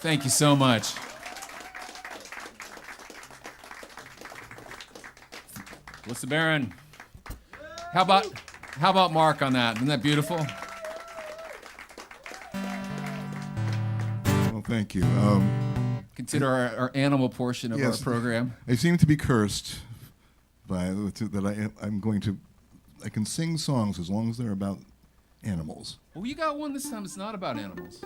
E: Thank you so much. What's the Baron? How about Mark on that? Isn't that beautiful?
I: Well, thank you.
E: Consider our animal portion of
I: Yes.
E: our program.
I: I seem to be cursed by that I can sing songs as long as they're about animals.
E: Well, you got one this time. It's not about animals.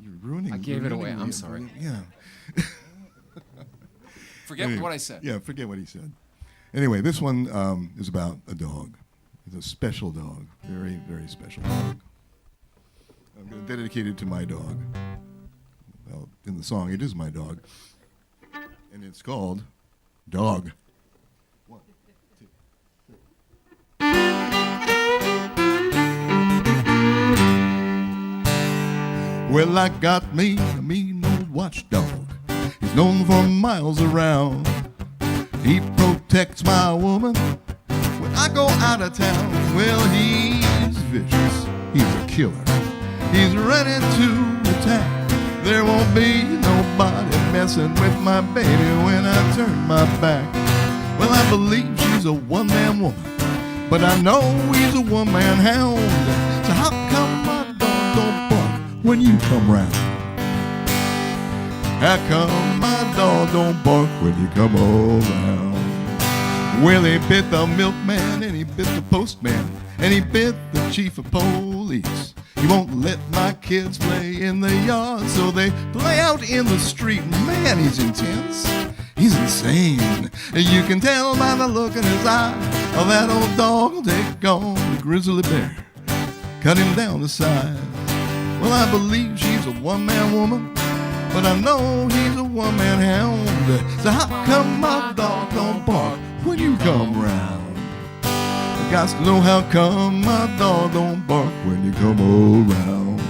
I: You're ruining.
E: I gave it away.
I: ruining
E: I'm
I: the-
E: sorry.
I: Yeah.
E: Forget
I: Anyway,
E: what I said.
I: Yeah, forget what he said. Anyway, this one is about a dog. It's a special dog. Very, very special dog. I'm going to dedicate it to my dog. Well, in the song, it is my dog. And it's called Dog. One, two, three. Well, I got me a mean old watchdog. He's known for miles around. He protects my woman when I go out of town. Well, he's vicious. He's a killer. He's ready to attack. There won't be nobody messing with my baby when I turn my back. Well, I believe she's a one-man woman, but I know he's a one-man hound. So how come my dog don't bark when you come round? How come my dog don't bark when you come around? Well, he bit the milkman, and he bit the postman, and he bit the chief of police. He won't let my kids play in the yard, so they play out in the street. Man, he's intense. He's insane. You can tell by the look in his eye. Oh, that old dog will take on the grizzly bear, cut him down to size. Well, I believe she's a one-man woman, but I know he's a one-man hound. So how come my dog don't bark when you come round? I got to know how come my dog don't bark when you come around.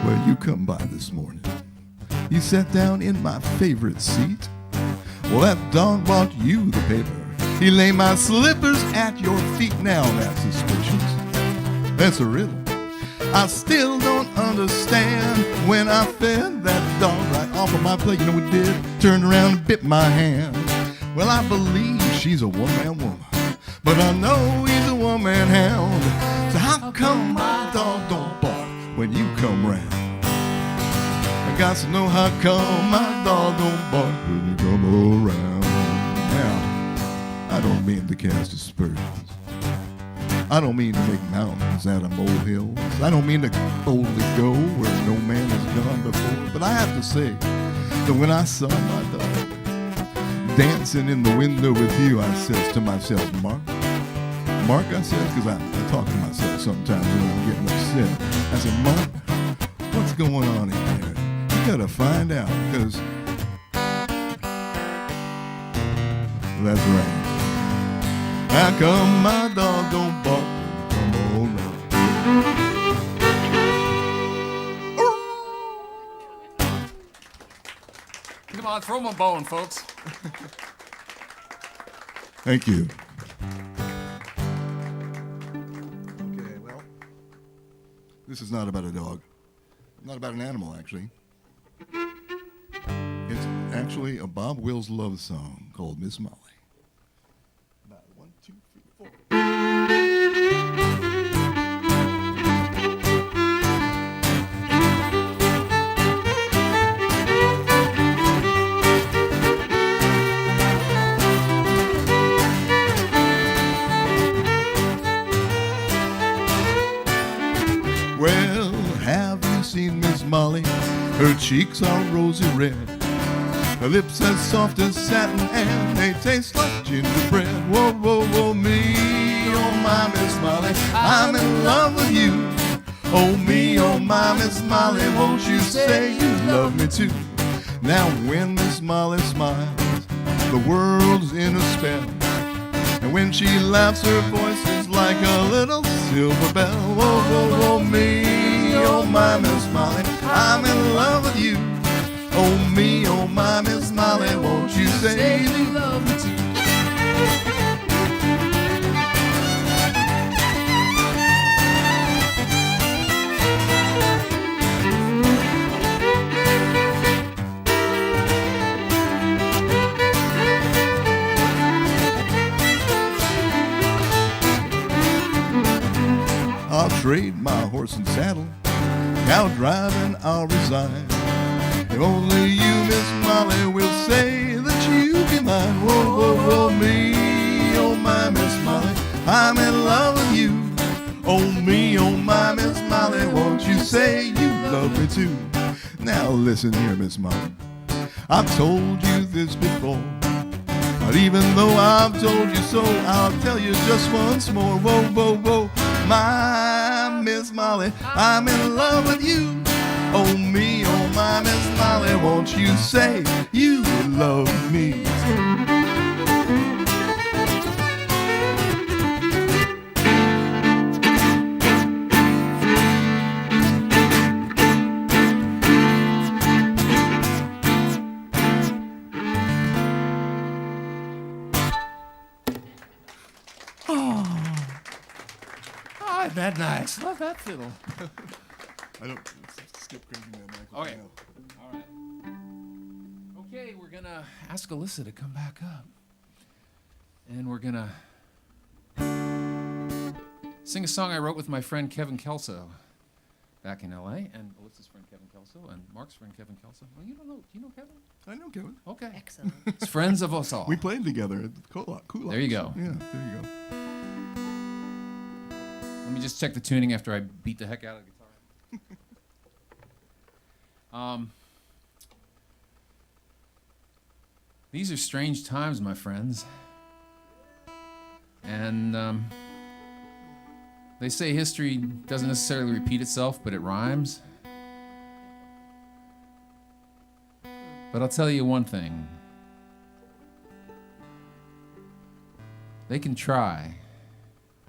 I: Well, you come by this morning. You sat down in my favorite seat. Well, that dog brought you the paper. He lay my slippers at your feet. Now that's suspicious. That's a riddle. I still don't understand. When I fed that dog right off of my plate, you know what it did? Turned around and bit my hand. Well, I believe she's a one-man woman, but I know he's a one-man hound. So how come my dog don't bark when you come round? I got to know how come my dog don't bark when you come around. Now, I don't mean to cast aspersions. I don't mean to make mountains out of molehills. I don't mean to boldly go where no man has gone before. But I have to say that when I saw my dog dancing in the window with you, I says to myself, Mark, I said, because I talk to myself sometimes when I'm getting upset. I said, Mark, what's going on in there? You gotta find out, because that's right. How come my dog don't bark? Come on now.
E: Come on, throw him a bone, folks.
I: Thank you. Okay, well, this is not about a dog. Not about an animal, actually. It's actually a Bob Wills love song called Miss Molly. About 1, 2, 3, 4. Well, have you seen Miss Molly? Her cheeks are rosy red, her lips as soft as satin, and they taste like gingerbread. Whoa, whoa, whoa, me, oh my Miss Molly, I'm in love with you. Oh me, oh my Miss Molly, won't you say you love me too? Now when Miss Molly smiles, the world's in a spell, and when she laughs, her voice is like a little silver bell. Whoa, whoa, whoa, me, oh my Miss Molly, I'm in love with you. Oh me, oh my Miss Molly, won't you say you love me too? I'll trade my horse and saddle, cow driving I'll resign. If only you, Miss Molly, will say that you be mine. Whoa, whoa, whoa, me, oh my Miss Molly, I'm in love with you. Oh me, oh my Miss Molly, won't you say you love me too? Now listen here, Miss Molly, I've told you this before, but even though I've told you so, I'll tell you just once more. Whoa, whoa, whoa, my Miss Molly, I'm in love with you. Oh me, oh my Miss Molly, won't you say you love me?
E: Oh, isn't that nice? Love that fiddle.
I: I don't skip crazy man, Michael.
E: Okay. All right. Okay, we're gonna ask Alyssa to come back up, and we're gonna sing a song I wrote with my friend Kevin Kelso back in L.A. and Alyssa's friend Kevin Kelso and Mark's friend Kevin Kelso. Well, you don't know? Do you know Kevin?
I: I know Kevin.
E: Okay.
C: Excellent.
E: It's friends of us all.
I: We played together at Cool.
E: There you go.
I: Yeah, there you go.
E: Let me just check the tuning after I beat the heck out of the guitar. These are strange times, my friends. And they say history doesn't necessarily repeat itself, but it rhymes. But I'll tell you one thing. They can try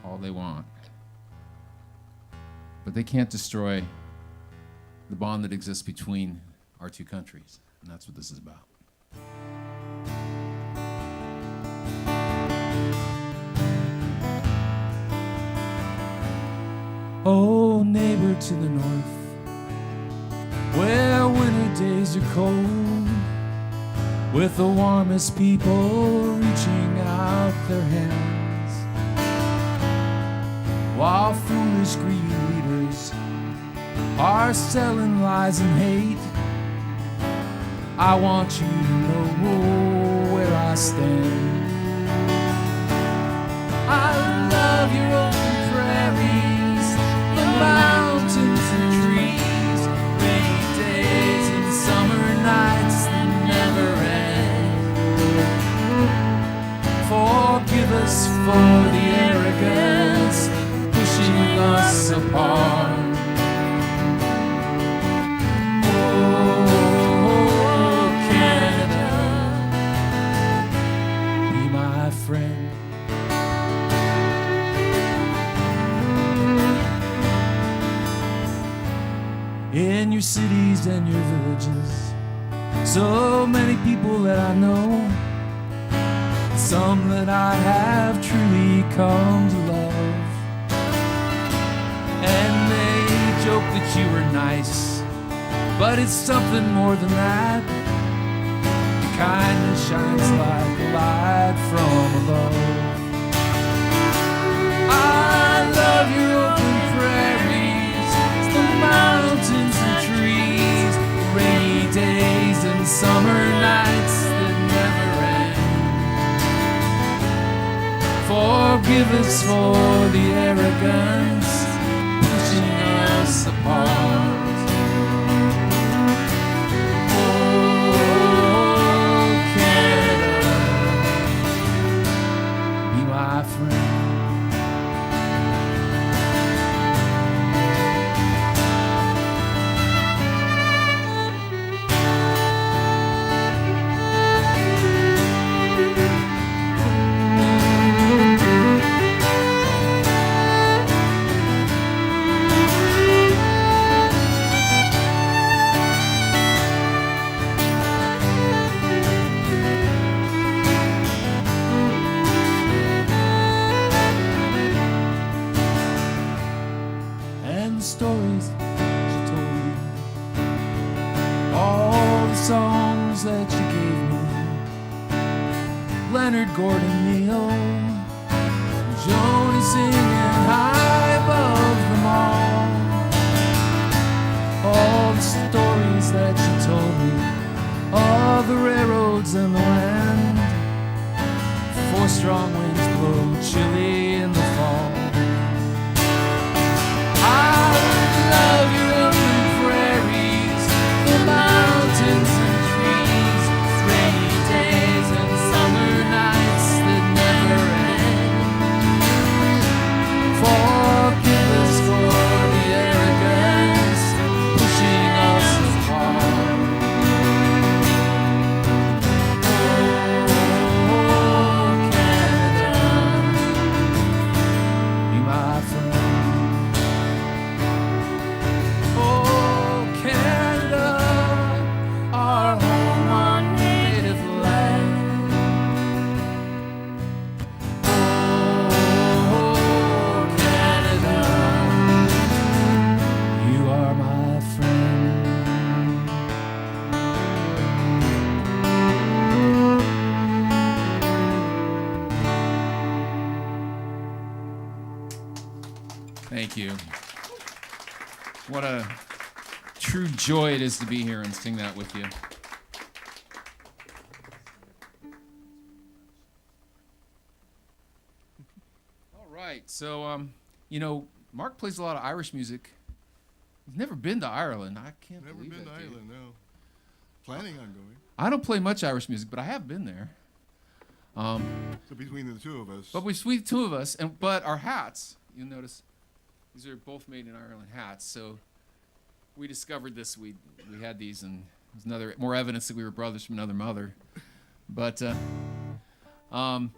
E: all they want, but they can't destroy the bond that exists between our two countries. And that's what this is about. Oh, neighbor to the north, where winter days are cold, with the warmest people reaching out their hands, while foolish greedy leaders are selling lies and hate. I want you to know where I stand. I love your open prairies, the mountains and trees, rainy days and summer nights that never end. Forgive us for the arrogance pushing us apart. Oh, Canada, be my friend. In your cities and your villages, so many people that I know, some that I have truly come to love. And they joke that you were nice but it's something more than that. Your kindness shines like a light from above. I love your open prairies, the mountains and trees, rainy days and summer nights that never end. Forgive us for the arrogance pushing us apart. Oh, Canada, be my friend. And the stories she told me, all the songs that she gave me, Leonard Gordon Neal, Joni singing high above them all the stories that she told me, of the railroads and the land, 4 strong winds blow chilly in the fall. I love your open prairies, the mountains and trees, rainy days and summer nights that never end. Forgive us for the arrogance pushing us apart. Oh, Canada, be my friend. Oh, Canada, our home, our native land. Oh, Canada, you are my friend. Thank you. What a true joy it is to be here and sing that with you. All right, so Mark plays a lot of Irish music. He's never been to Ireland. I can't
I: Never
E: believe
I: been to
E: that, dude.
I: Ireland, no. Planning on going.
E: I don't play much Irish music, but I have been there.
I: So between the two of us.
E: But we two of us, but our hats, you'll notice, these are both made in Ireland hats. So we discovered this. We had these, and there's more evidence that we were brothers from another mother. But I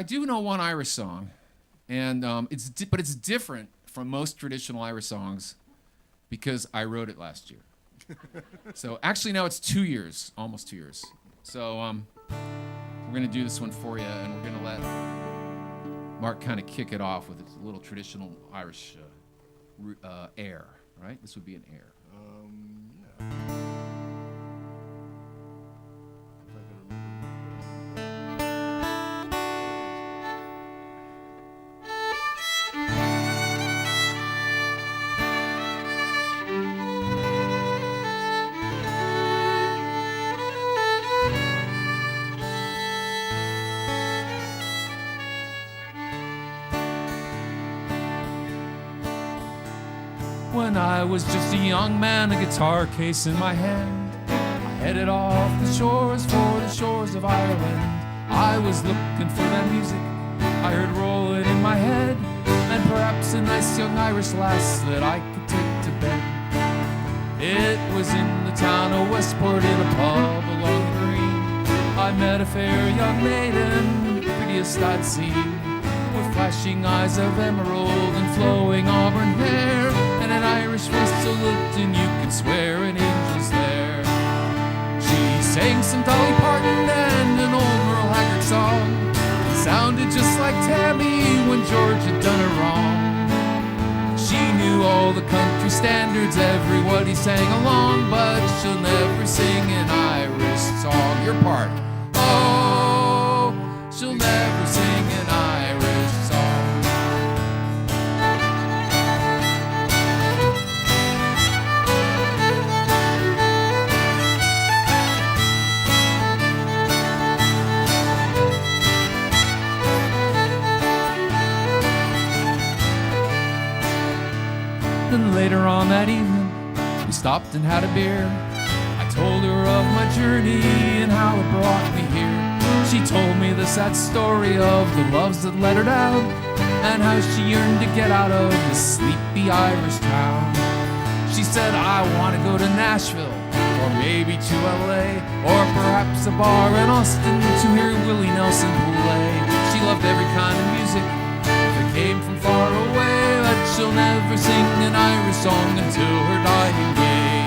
E: do know one Irish song, and it's different from most traditional Irish songs because I wrote it last year. So actually now it's 2 years, almost 2 years. So we're gonna do this one for you, and we're gonna let Mark kind of kick it off with a little traditional Irish air, right? This would be an air.
I: Yeah. If I can
E: When I was just a young man, a guitar case in my hand, I headed off the shores for the shores of Ireland. I was looking for that music I heard rolling in my head, and perhaps a nice young Irish lass that I could take to bed. It was in the town of Westport, in a pub along the green. I met a fair young maiden, the prettiest I'd seen, with flashing eyes of emerald and flowing auburn hair, and an Irish voice so lifting you could swear an angel's there. She sang some Dolly Parton and an old Merle Haggard song. It sounded just like Tammy when George had done her wrong. She knew all all the country standards, everybody sang along, but she'll never sing an Irish song. Your part. Oh, she'll never sing an Irish song. Then later on that evening, we stopped and had a beer. I told her of my journey and how it brought me here. She told me the sad story of the loves that let her down, and how she yearned to get out of this sleepy Irish town. She said, I want to go to Nashville, or maybe to LA, or perhaps a bar in Austin to hear Willie Nelson play. She loved every kind of music that came from far away, but she'll never sing an Irish song until her dying day.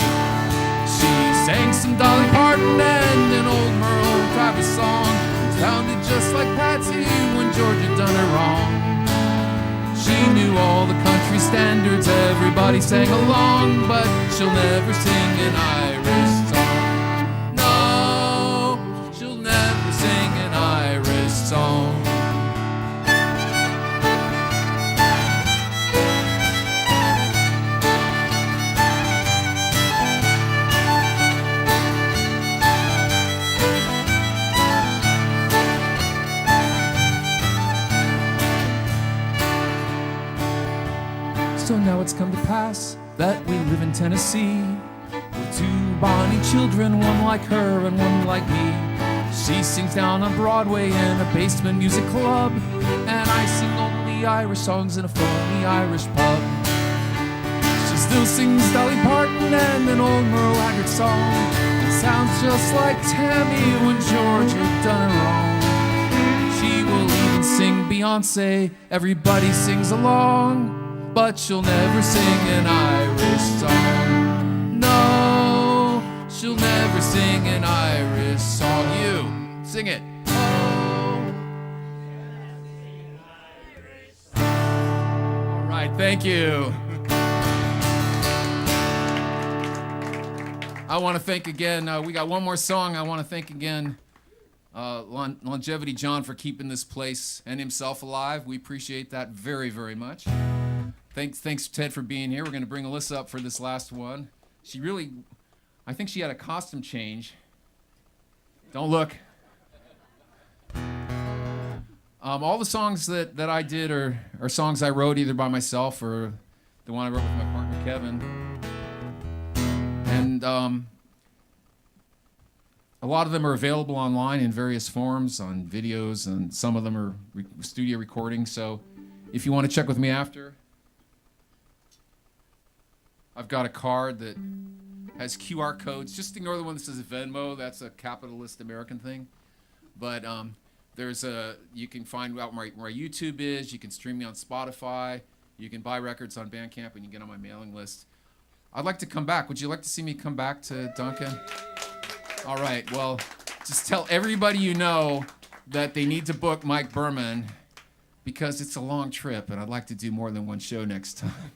E: She sang some Dolly Parton and an old Merle Travis song. It sounded just like Patsy when Georgia done her wrong. She knew all the country standards, everybody sang along, but she'll never sing an Irish song. No, she'll never sing an Irish song. So now it's come to pass that we live in Tennessee with two bonny children, one like her and one like me. She sings down on Broadway in a basement music club, and I sing only Irish songs in a phony Irish pub. She still sings Dolly Parton and an old Merle Haggard song. It sounds just like Tammy when Georgia done her wrong. She will even sing Beyonce, everybody sings along, but she'll never sing an Irish song. No, she'll never sing an Irish song. You, sing it. Oh. All right, thank you. I want to thank again, we got one more song. I want to thank again Longevity John for keeping this place and himself alive. We appreciate that very, very much. Thanks, Ted, for being here. We're going to bring Alyssa up for this last one. I think she had a costume change. Don't look. All the songs that I did are songs I wrote either by myself or the one I wrote with my partner, Kevin. And a lot of them are available online in various forms, on videos, and some of them are studio recordings. So if you want to check with me after, I've got a card that has QR codes. Just ignore the one that says Venmo. That's a capitalist American thing. But you can find out where my YouTube is. You can stream me on Spotify. You can buy records on Bandcamp, and you can get on my mailing list. I'd like to come back. Would you like to see me come back to Duncan? All right. Well, just tell everybody you know that they need to book Mike Berman because it's a long trip, and I'd like to do more than one show next time.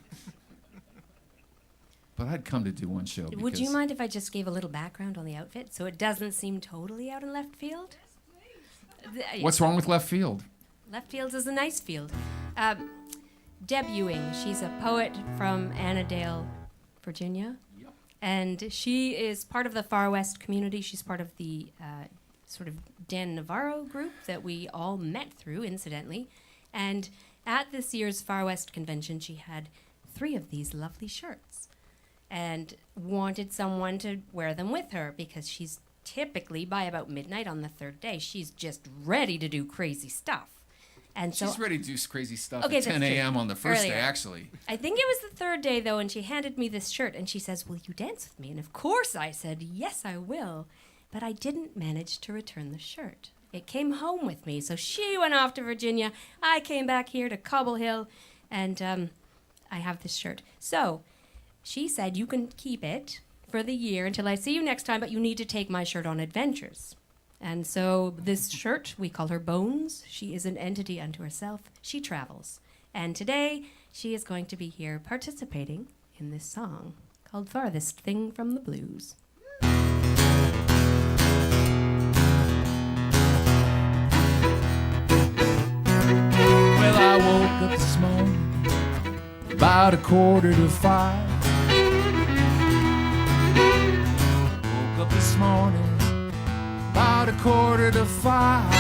E: But I'd come to do one show.
H: Would you mind if I just gave a little background on the outfit so it doesn't seem totally out in left field?
E: What's wrong with left field?
H: Left field is a nice field. Deb Ewing, she's a poet from Annandale, Virginia. Yep. And she is part of the Far West community. She's part of the sort of Dan Navarro group that we all met through, incidentally. And at this year's Far West convention, she had 3 of these lovely shirts and wanted someone to wear them with her because she's typically, by about midnight on the 3rd day, she's just ready to do crazy stuff. And so
E: she's ready to do crazy stuff
H: okay,
E: at 10 a.m. on the first
H: Earlier.
E: day, actually.
H: I think it was the 3rd day, though, and she handed me this shirt, and she says, will you dance with me? And of course I said, yes, I will. But I didn't manage to return the shirt. It came home with me. So she went off to Virginia. I came back here to Cobble Hill, and I have this shirt. So she said, you can keep it for the year until I see you next time, but you need to take my shirt on adventures. And so this shirt, we call her Bones. She is an entity unto herself. She travels. And today, she is going to be here participating in this song called Farthest Thing from the Blues.
B: Well, I woke up this morning about 4:45. Woke up this morning about 4:45.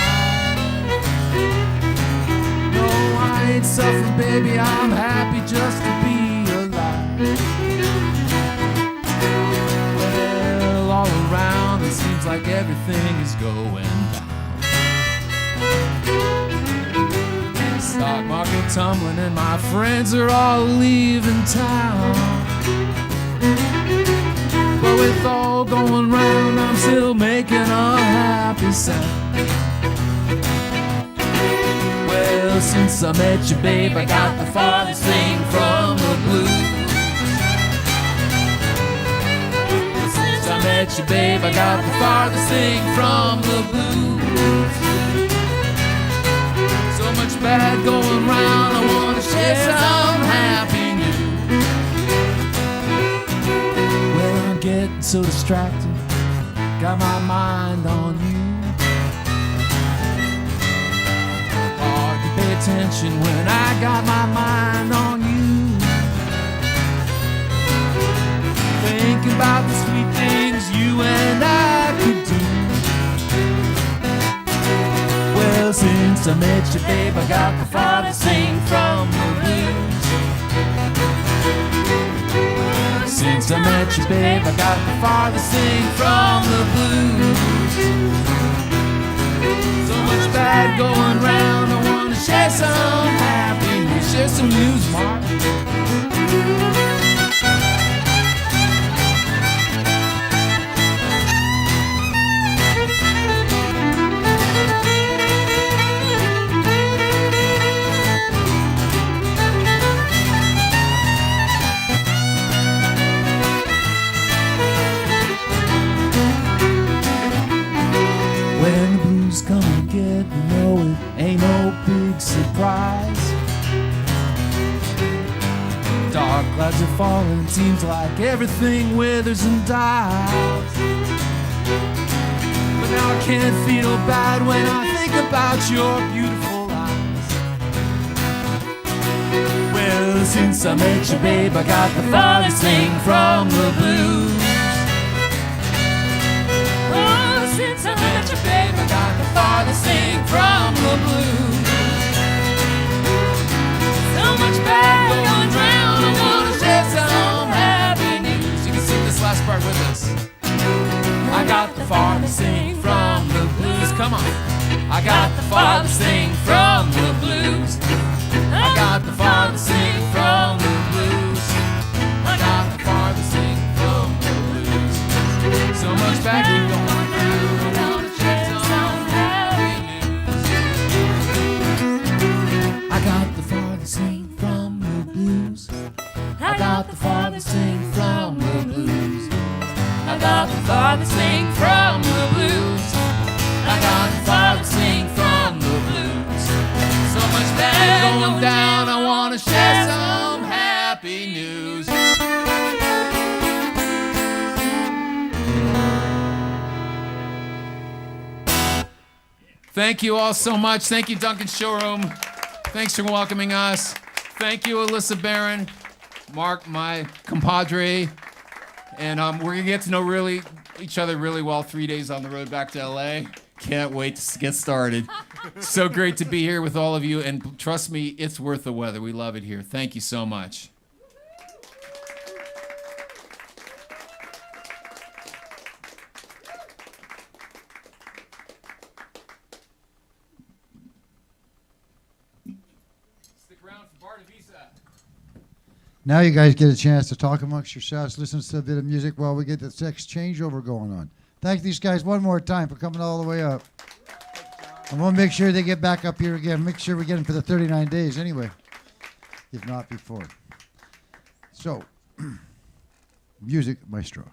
B: No, I ain't suffering, baby, I'm happy just to be alive. Well, all around it seems like everything is going down. Stock market tumbling and my friends are all leaving town. But with all going round, I'm still making a happy sound. Well, since I met you, babe, I got the farthest thing from the blues. Since I met you, babe, I got the farthest thing from the blues. So much bad going round, I wanna share some happy news. Well, I'm getting so distracted, got my mind on you. Hard to pay attention when I got my mind on you. Thinking about the sweet things you and I could do. Well, since I met you, babe, I got the farthest thing from the blues. Since I met you, babe, I got the farthest thing from the blues. So much bad going round, I wanna share some happy news. Share some news, Mark. When the blues come and get me, know it ain't no big surprise. Dark clouds are falling, seems like everything withers and dies. But now I can't feel bad when I think about your beautiful eyes. Well, since I met you, babe, I got the farthest thing from the blues. Since I met you, babe, I got the farthest thing from the blues. So much bad going round, I wanna share some happy news. You can sing this last part with us. I got the farthest thing from the blues. Come on. I got the farthest thing from the blues. I got the farthest thing from the blues. I got the farthest thing from the blues. So much bad going round. I got the farthest thing from the blues. I got the farthest thing from the blues. I got the farthest thing from the blues. I got the farthest thing from the blues. So much bad going down, I wanna share some happy news.
E: Thank you all so much. Thank you, Duncan Showroom. Thanks for welcoming us. Thank you, Alyssa Barron, Mark, my compadre. And we're going to get to know each other really well 3 days on the road back to LA. Can't wait to get started. So great to be here with all of you. And trust me, it's worth the weather. We love it here. Thank you so much.
A: Now you guys get a chance to talk amongst yourselves, listen to a bit of music while we get the sex changeover going on. Thank these guys one more time for coming all the way up. And we'll make sure they get back up here again. Make sure we get them for the 39 days anyway, if not before. So, music maestro.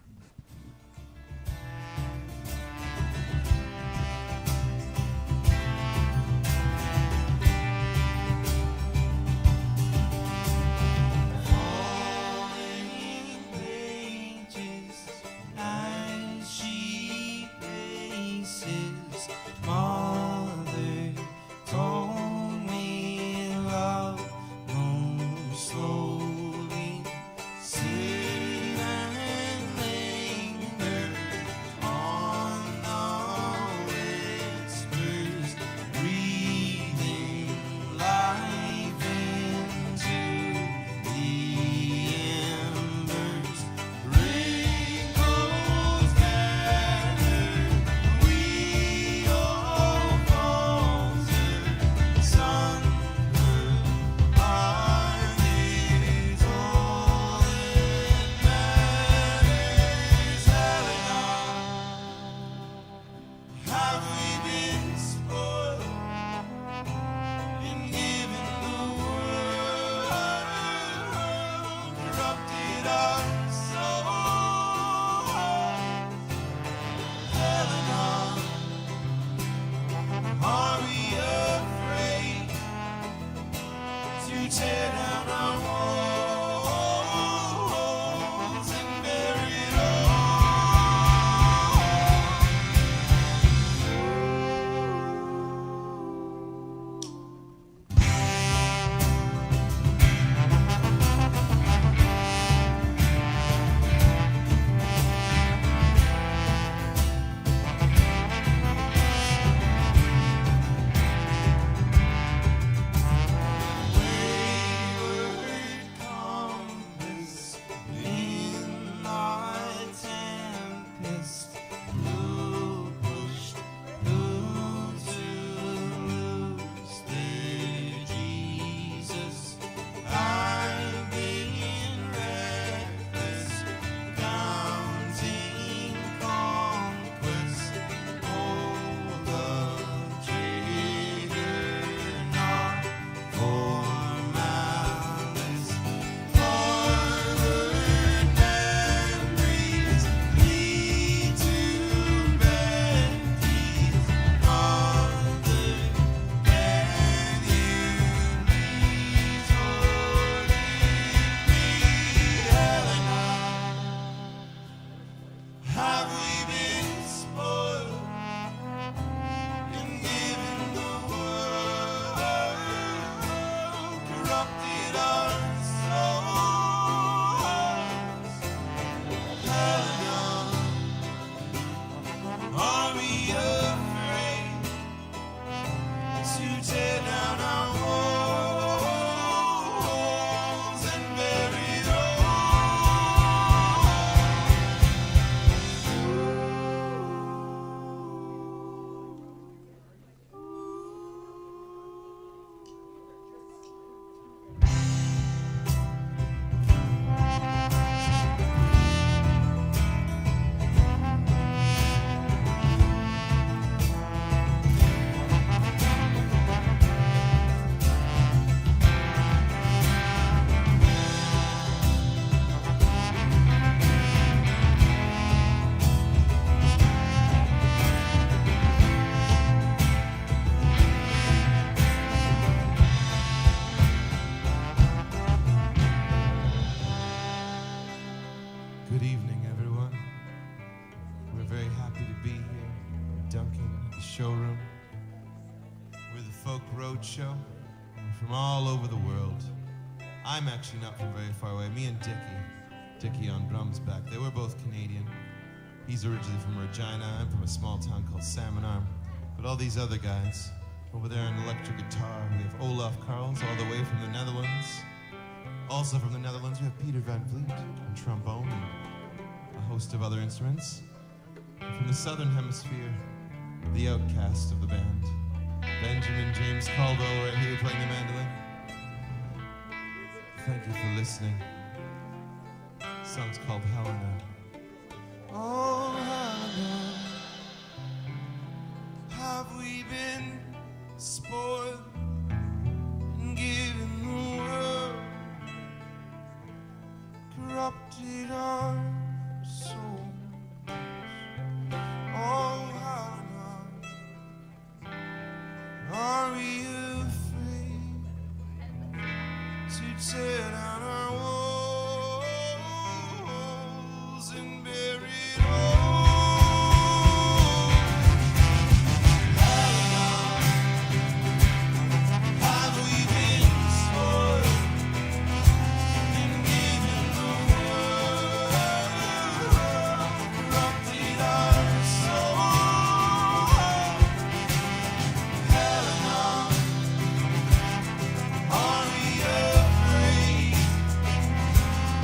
J: Good evening, everyone. We're very happy to be here in Duncan at the showroom. We're the Folk Road Show. We're from all over the world. I'm actually not from very far away. Me and Dickie on drums back there, we're both Canadian. He's originally from Regina. I'm from a small town called Salmon Arm. But all these other guys, over there on electric guitar, we have Olaf Karls all the way from the Netherlands. Also from the Netherlands, we have Peter Van Vliet on trombone and a host of other instruments. And from the Southern Hemisphere, the outcast of the band, Benjamin James Caldwell right here playing the mandolin. Thank you for listening. The song's called Helena. Oh, Helena, have we been spoiled and given the world, corrupted our souls? Oh, Helena, are we afraid to tear down our walls and bury it all? Have we been spoiled and given the world, corrupted our souls? Helena, are we afraid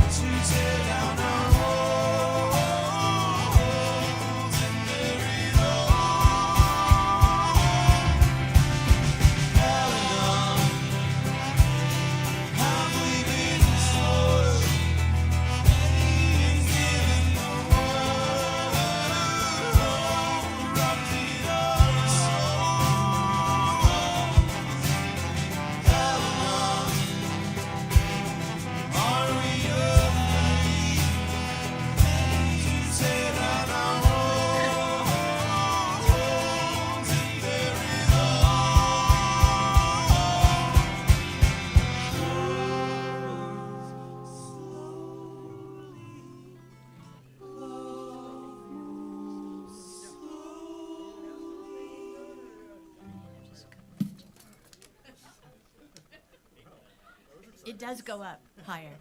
J: to tear down our walls and bury it all? Helena, have we been spoiled and given the world, corrupted our souls? Helena, are we afraid to tear down our walls and bury it all?
C: It does go up higher.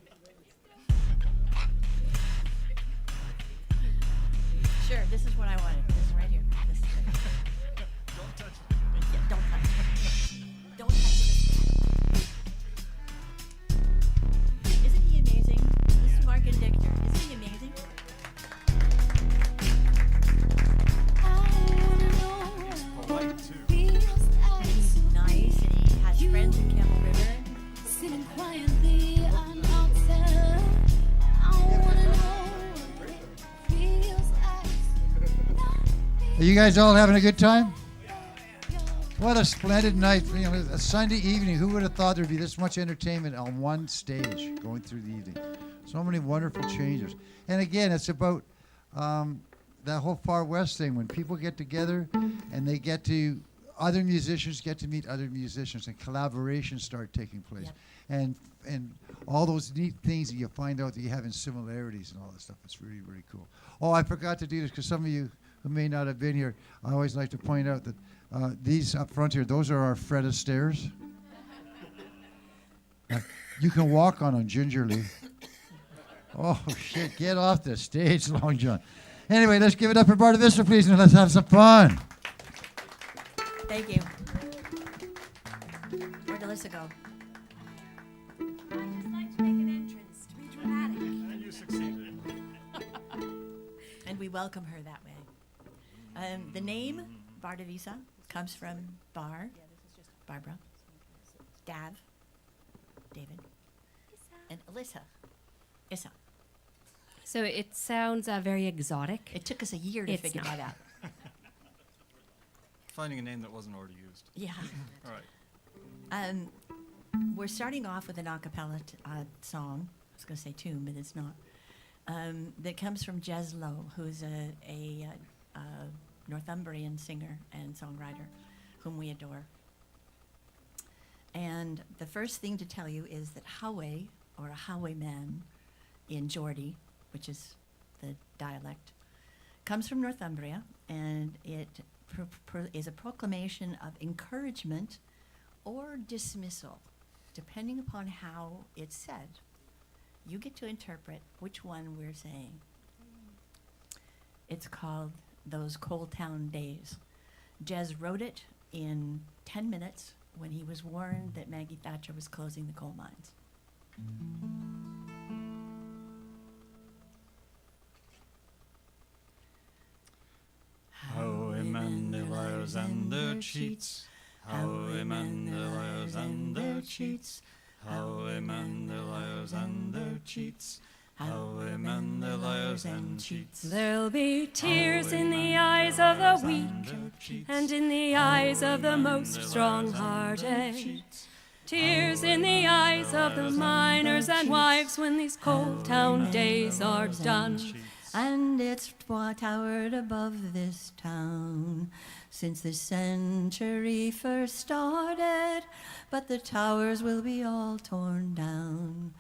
C: Sure, this is what I wanted. This is right here. This is it.
F: Don't touch it.
C: Yeah, don't touch it. Don't touch it. Isn't he amazing? This is Mark and Victor. Isn't he amazing?
F: Polite, too.
C: He's nice and he has friends in Camel River.
G: Sitting quietly unaltered. I wanna know. Feels like
A: Are you guys all having a good time? What a splendid night. You know, a Sunday evening. Who would have thought there'd be this much entertainment on one stage going through the evening? So many wonderful changes. And again, it's about that whole Far West thing when people get together and they get to, other musicians get to meet other musicians and collaborations start taking place.
C: Yep.
A: And all those neat things that you find out that you have in similarities and all that stuff. It's really, really cool. Oh, I forgot to do this because some of you who may not have been here, I always like to point out that these up front here, those are our Fred Astaire's. You can walk on them gingerly. Oh, shit, get off the stage, Long John. Anyway, let's give it up for Barta Vista, please, and let's have some fun.
C: Thank you. Where'd Alyssa go?
H: I just like to make an entrance, to be dramatic.
F: And you succeeded.
C: And we welcome her that way. The name Bardavisa comes from Bar, Barbara, Dav, David, and Alyssa, Issa.
H: So it sounds very exotic.
C: It took us a year to
H: It's
C: figure
H: not.
C: that out.
F: Finding a name that wasn't already used.
C: Yeah.
F: All right.
C: We're starting off with an a cappella song. I was going to say tune, but it's not. That comes from Jez Lowe, who's a Northumbrian singer and songwriter whom we adore. And the first thing to tell you is that Howe, or a highwayman in Geordie, which is the dialect, comes from Northumbria, and it is a proclamation of encouragement or dismissal, depending upon how it's said. You get to interpret which one we're saying. It's called Those Coal Town Days. Jez wrote it in 10 minutes when he was warned that Maggie Thatcher was closing the coal mines.
F: How we mend the liars and their cheats. How we mend the liars and their cheats. How we mend the liars and their cheats. How we mend the liars and cheats.
H: There'll be tears in the eyes of the weak and in the eyes of the most strong-hearted. Tears in the eyes of the miners and wives when these coal town days are done.
C: And it's towered above this town since the century first started, but the towers will be all torn down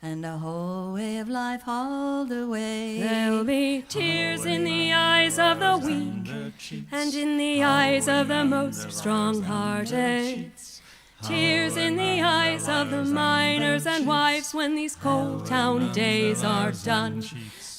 C: and a whole way of life hauled away.
H: There'll be tears in the eyes of the weak and in the eyes of the most strong-hearted. Tears in the eyes of the miners and wives when these coal town days are done.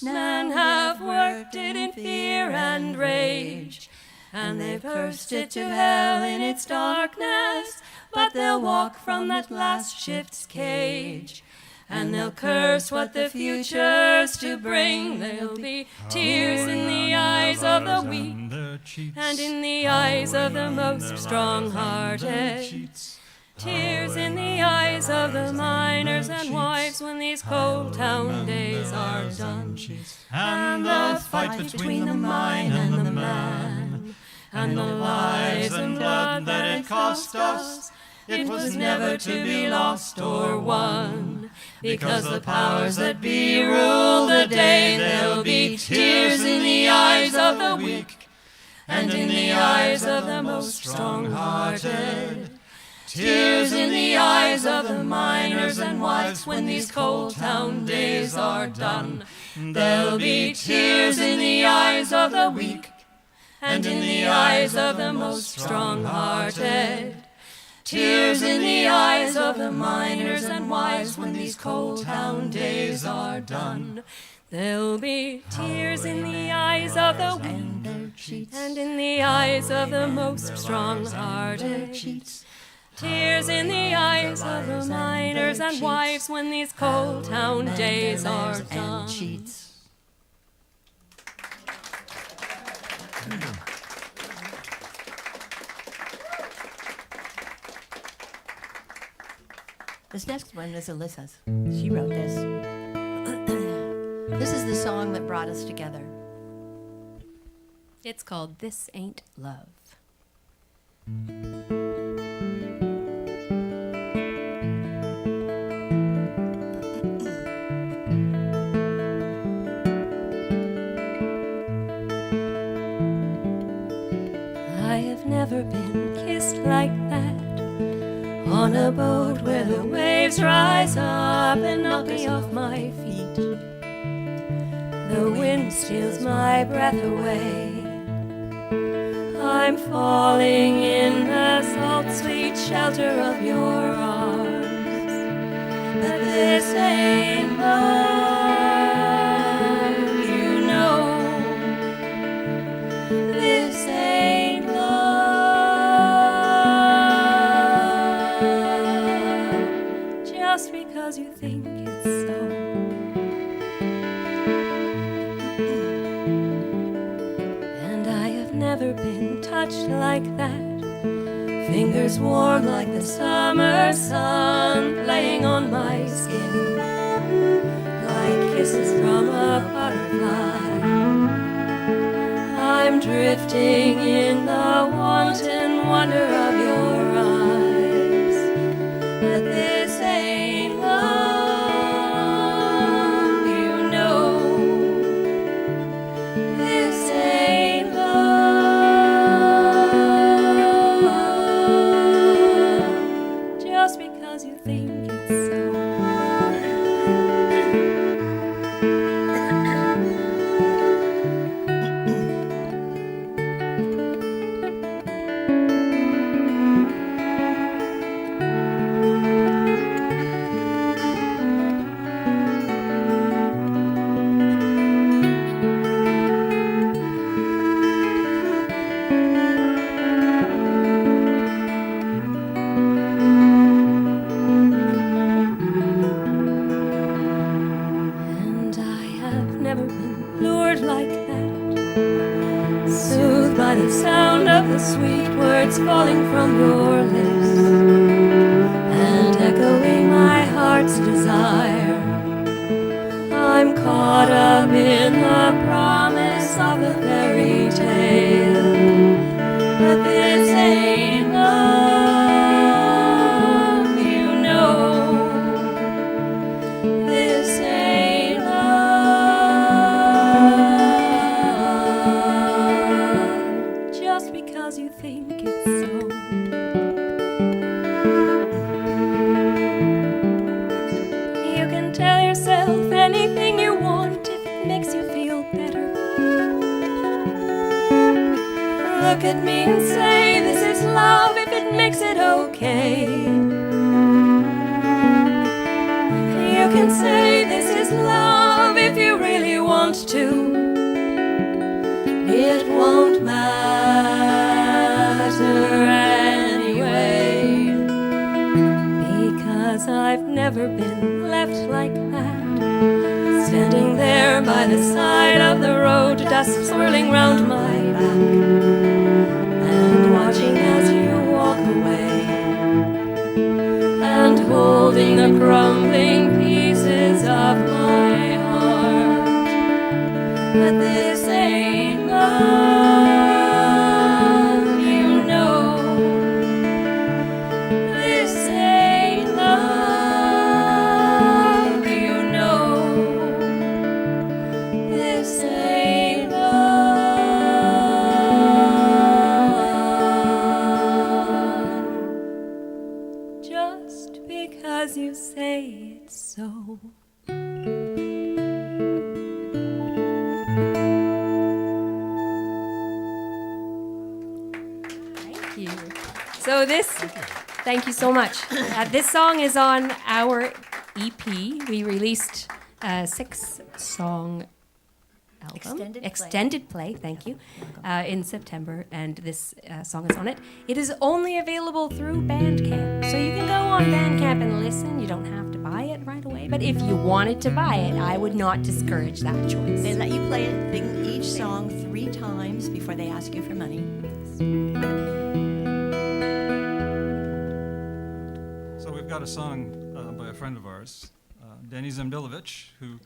H: Men have worked it in fear and rage, and they've cursed it to hell in its darkness, but they'll walk from that last shift's cage, and they'll curse what the future's to bring. There'll be tears in the eyes of the weak and in the eyes of the most strong-hearted. Tears in the eyes of the miners and wives when these coal town days are done.
F: And the fight between the mine and the man, and the lives and blood that it cost us, it was never to be lost or won, because the powers that be rule the day. There'll be tears in the eyes of the weak and in the eyes of the most strong-hearted. Tears in the eyes of the miners and wives when these coal town days are done. There'll be tears in the eyes of the weak and in the eyes of the most strong-hearted. Tears in the eyes of the miners and wives when these coal town days are done. There'll be tears in the eyes of the weak and in the eyes of the most strong-hearted. Tears in the eyes of the miners and wives when these coal town days are done.
C: This next one is Alyssa's. She wrote this. This is the song that brought us together.
H: It's called This Ain't Love. I have never been kissed like that, on a boat where the waves rise up and knock me off my feet. The wind steals my breath away. I'm falling in the salt, sweet shelter of your arms. But this ain't love, you know. This ain't love, just because you think it's so. And I have never been touched like that. Fingers warm like the summer sun playing on my skin, like kisses from a butterfly. I'm drifting in the wanton wonder of your eyes. But this ain't love, you know. This ain't love, just because you think it's so.
C: soothed by the sound of the sweet words falling from your lips and echoing my heart's desire. I'm caught up in the promise of a fairy tale, but this ain't love, you know. This ain't love, just because you think it's so. You can tell yourself anything you want if it makes you feel better. Look at me and say this is love if it makes it okay. You can say this is love if you really want to. It won't matter anyway, because I've never been left like that, standing there by the side of the road, dust swirling round my back, and watching as you walk away, and holding the crumbling pieces of my heart. But this ain't love, you know. This ain't love, you know. This ain't love, just because you say it's so.
H: Thank you. So thank you so much. This song is on our EP. We released a 6-song album. Extended play, thank you, in September, and this song is on it. It is only available through Bandcamp. So you can go on Bandcamp and listen. You don't have to buy it right away. But if you wanted to buy it, I would not discourage that choice.
K: They let you play each song 3 times before they ask you for money.
L: So we've got a song by a friend of ours, Danny Zembilovich, who,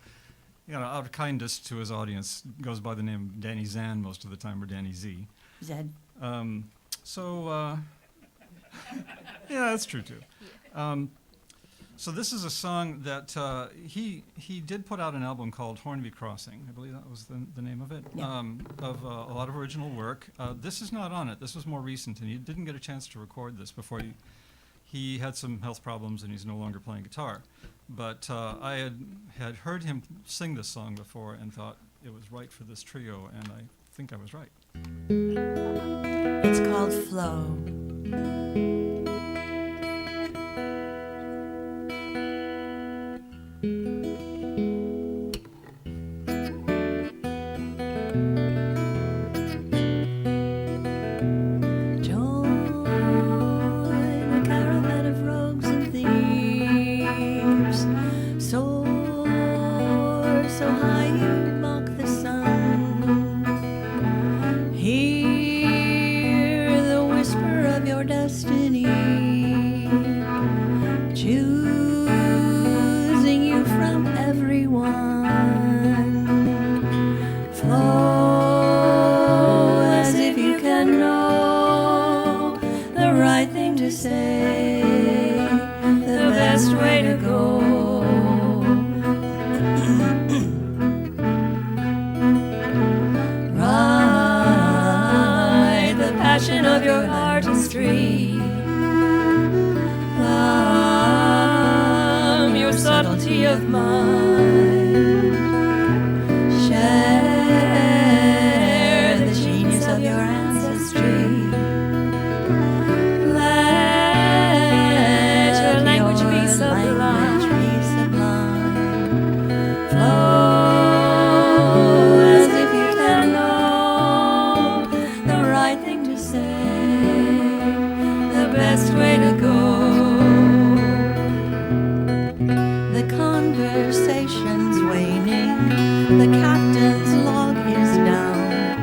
L: out of kindness to his audience, goes by the name Danny Zan most of the time, or Danny Z.
K: Zed.
L: Yeah, that's true too. So this is a song that he did put out an album called Hornby Crossing. I believe that was the name of it,
K: Yeah.
L: of a lot of original work. This is not on it. This was more recent, and he didn't get a chance to record this before he had some health problems and he's no longer playing guitar. But I had heard him sing this song before and thought it was right for this trio, and I think I was right.
K: It's called Flow. Conversation's waning, the captain's log is down.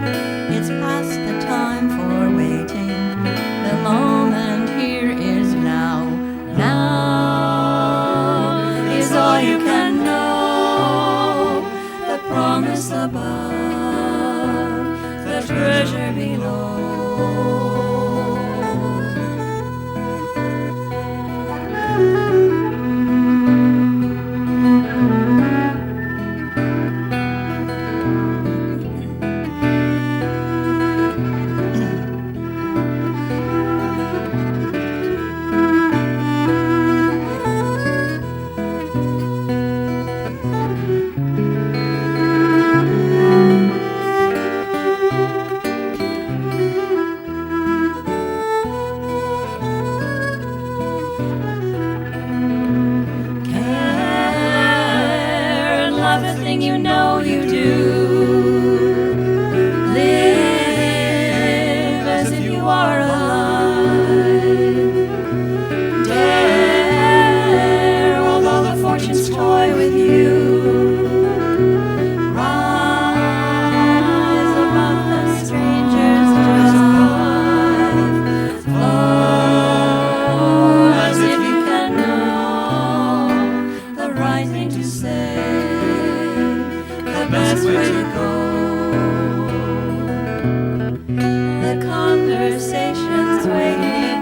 C: love the thing you know you do. Live as if you are alive. Dare, although the fortunes toy with you. Rise above the strangers just alive. Flow as if you can know the right thing to say, the best way to go. The conversation's waiting,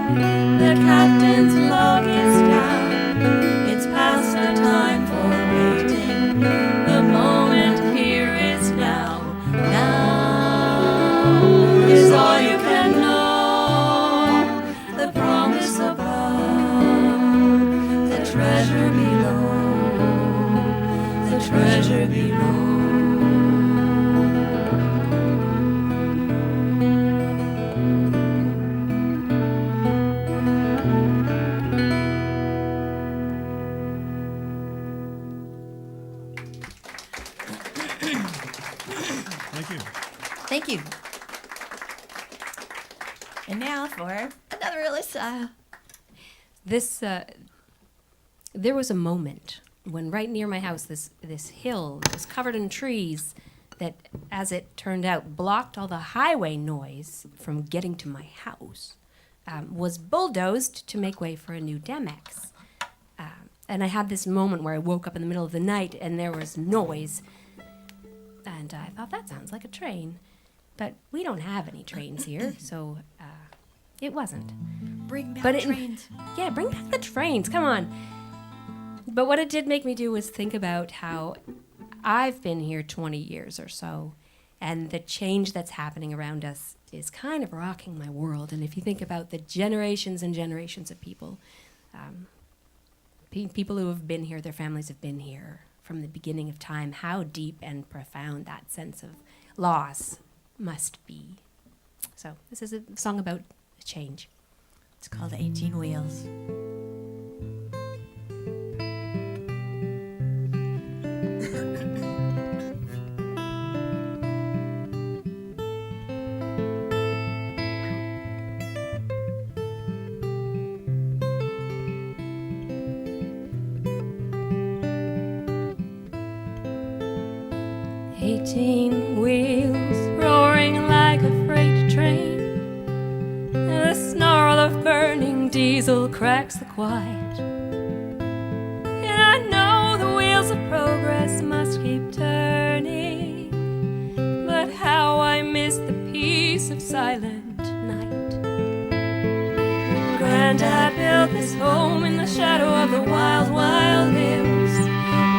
C: the captain's log is down. It's past the time for waiting, the moment here is now. Now is all you can know, the promise above, the treasure below, the treasure below.
J: Thank you.
K: Thank you. And now for another Alyssa.
H: There was a moment when right near my house, this hill that was covered in trees that, as it turned out, blocked all the highway noise from getting to my house, was bulldozed to make way for a new Demex. And I had this moment where I woke up in the middle of the night and there was noise. And I thought, that sounds like a train. But we don't have any trains here, so it wasn't.
K: Bring back
H: But
K: trains.
H: Yeah, bring back the trains. Come on. But what it did make me do was think about how I've been here 20 years or so, and the change that's happening around us is kind of rocking my world. And if you think about the generations and generations of people, people who have been here, their families have been here from the beginning of time, how deep and profound that sense of loss must be. So this is a song about change.
K: It's called 18 Wheels.
H: 18 wheels roaring like a freight train, and the snarl of burning diesel cracks the quiet. And I know the wheels of progress must keep turning, but how I miss the peace of silent night. Granddad built this home in the shadow of the wild, wild hills,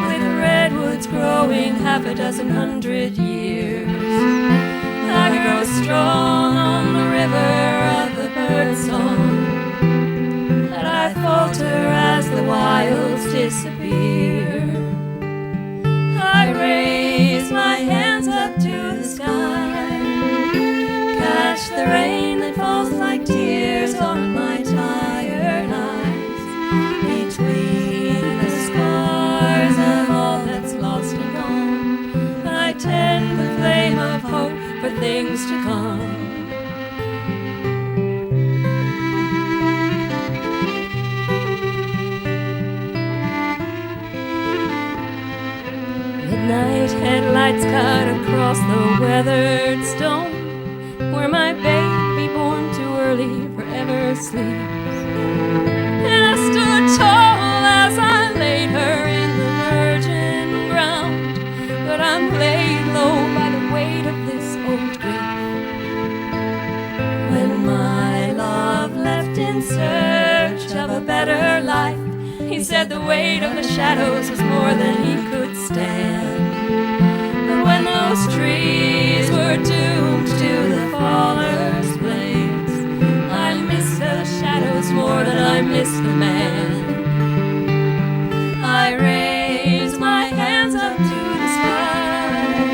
H: with redwoods growing 600 years. I grow strong on the river of the birdsong, but I falter as the wilds disappear. I raise my hands up to the sky, catch the rain that falls like tears on my tired eyes, between the scars of all that's lost and gone. I tend the flame of hope for things to come. Midnight headlights cut across the weathered stone, where my baby born too early forever sleeps. And I stood tall as I laid her in the virgin ground, but I'm laid low by the weight of this old grief. When my love left in search of a better life, he said the weight of the shadows was more than he could stand. But when those trees were doomed to the faller's blades, I miss the shadows more than I miss the man. I raise my hands up to the sky,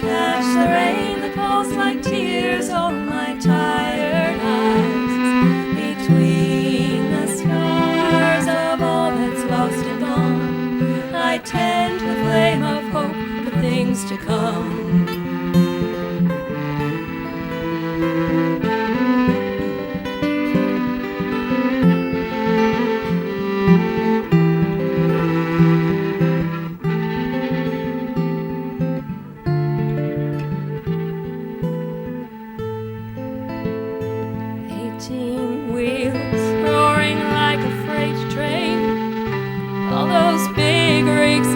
H: catch the rain that falls like tears on my tired eyes, between the scars of all that's lost and gone. I tend the flame of
C: times to come.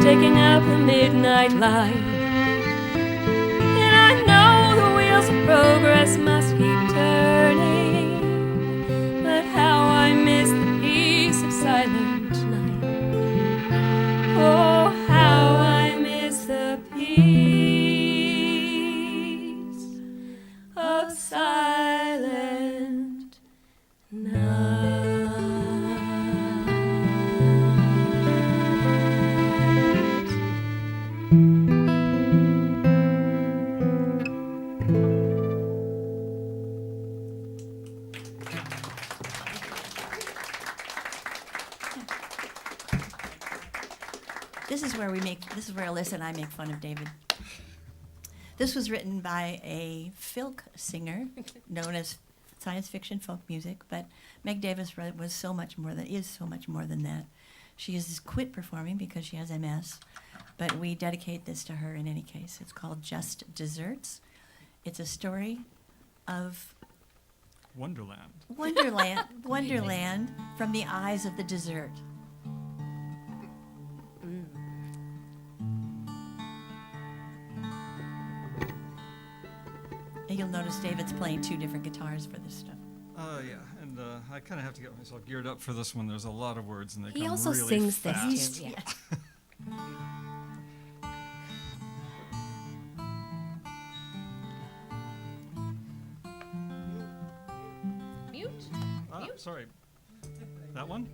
H: Taking up the midnight light, and I know the wheels of progress must keep turning, but how I miss the peace of silent night. Oh, how I miss the peace of silent night.
K: This is where Alyssa and I make fun of David. This was written by a folk singer known as science fiction folk music, but Meg Davis is so much more than that. She has quit performing because she has MS, but we dedicate this to her in any case. It's called Just Desserts. It's a story of
L: Wonderland
K: from the eyes of the dessert. And you'll notice David's playing 2 different guitars for this stuff.
L: Yeah, and I kind of have to get myself geared up for this one. There's a lot of words, and they
H: He
L: come
H: also
L: really
H: sings
L: fast.
H: this too. Yeah. Mute.
L: Sorry. That one?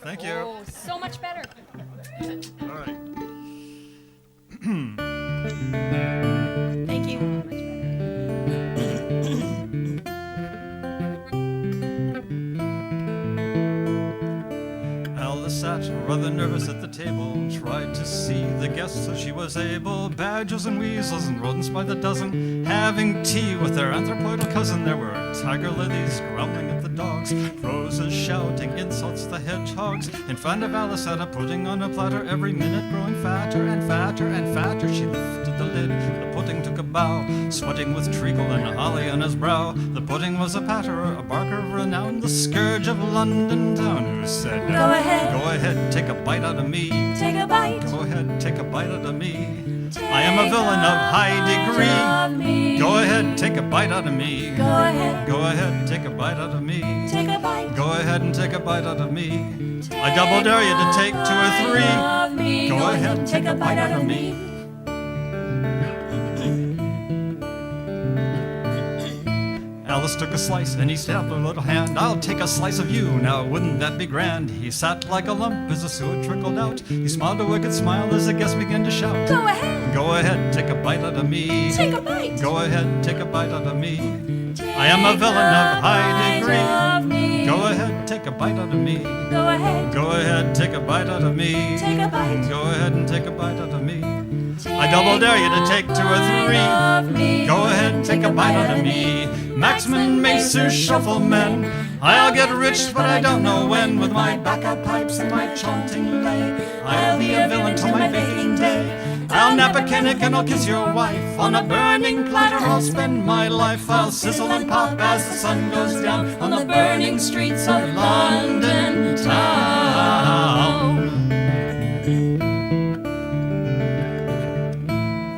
L: Thank you.
H: Oh, so much better.
L: All right.
K: Thank you.
L: Alice sat rather nervous at the table, tried to see the guests as she was able. Badgers and weasels and rodents by the dozen, having tea with their anthropoidal cousin. There were tiger lilies growling at the dogs, roses shouting insults to the hedgehogs. In front of Alice sat a pudding on a platter, every minute growing fatter and fatter and fatter. She lifted the lid, the pudding took a bow, sweating with treacle and holly on his brow. The pudding was a patterer, a barker of renown, the scourge of London town, who said,
C: Go
L: ahead, take a bite out of me.
C: Take a bite.
L: Go ahead, take a bite out of me. I am a villain of high degree. Go ahead, take a bite out of me.
C: Go ahead.
L: Go ahead, take a bite out of me.
C: Take a bite.
L: Go ahead and take a bite out of me. I double dare you to take 2 or 3. Go ahead and take a bite out of me. Alice took a slice and he stabbed her little hand. I'll take a slice of you, now wouldn't that be grand? He sat like a lump as the suet trickled out. He smiled a wicked smile as the guests began to shout.
C: Go ahead.
L: Go ahead, take a bite out of me.
C: Take a bite.
L: Go ahead, take a bite out of me. I am a villain of high degree. Go ahead, take a bite out of me.
C: Go ahead.
L: Go ahead, take a bite out of me.
C: Take a bite.
L: Go ahead and take a bite out of me. I double dare you to take 2 or 3. Go ahead, take a bite out of me. Maxman, Macer, Shuffleman. I'll get rich, but I don't know when. With my backup pipes and my chaunting lay, I'll be a villain till my baking day. I'll nap a Kennick and I'll kiss your wife. On a burning platter I'll spend my life. I'll sizzle and pop as the sun goes down on the burning streets of London town.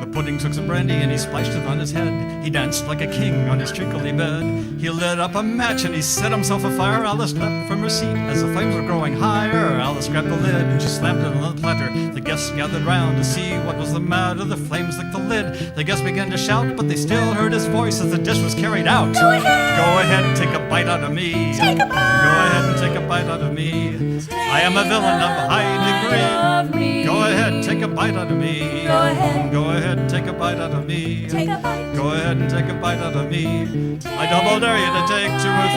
L: The pudding took some brandy and he splashed it on his head. He danced like a king on his treacly bed. He lit up a match and he set himself afire. Alice leapt from her seat as the flames were growing higher. Alice grabbed the lid and she slammed it on the platter. The guests gathered round to see what was the matter. The flames licked the lid. The guests began to shout, but they still heard his voice as the dish was carried out.
C: Go ahead.
L: Go ahead, take a bite out of me.
C: Take a bite.
L: Go ahead and take a bite out of me. I am a villain of high degree. Go ahead, take a bite out of me.
C: Go ahead.
L: Go ahead, take a bite out of me.
C: Take a bite.
L: Go ahead and take a bite out of me. I double dare you to take 2 or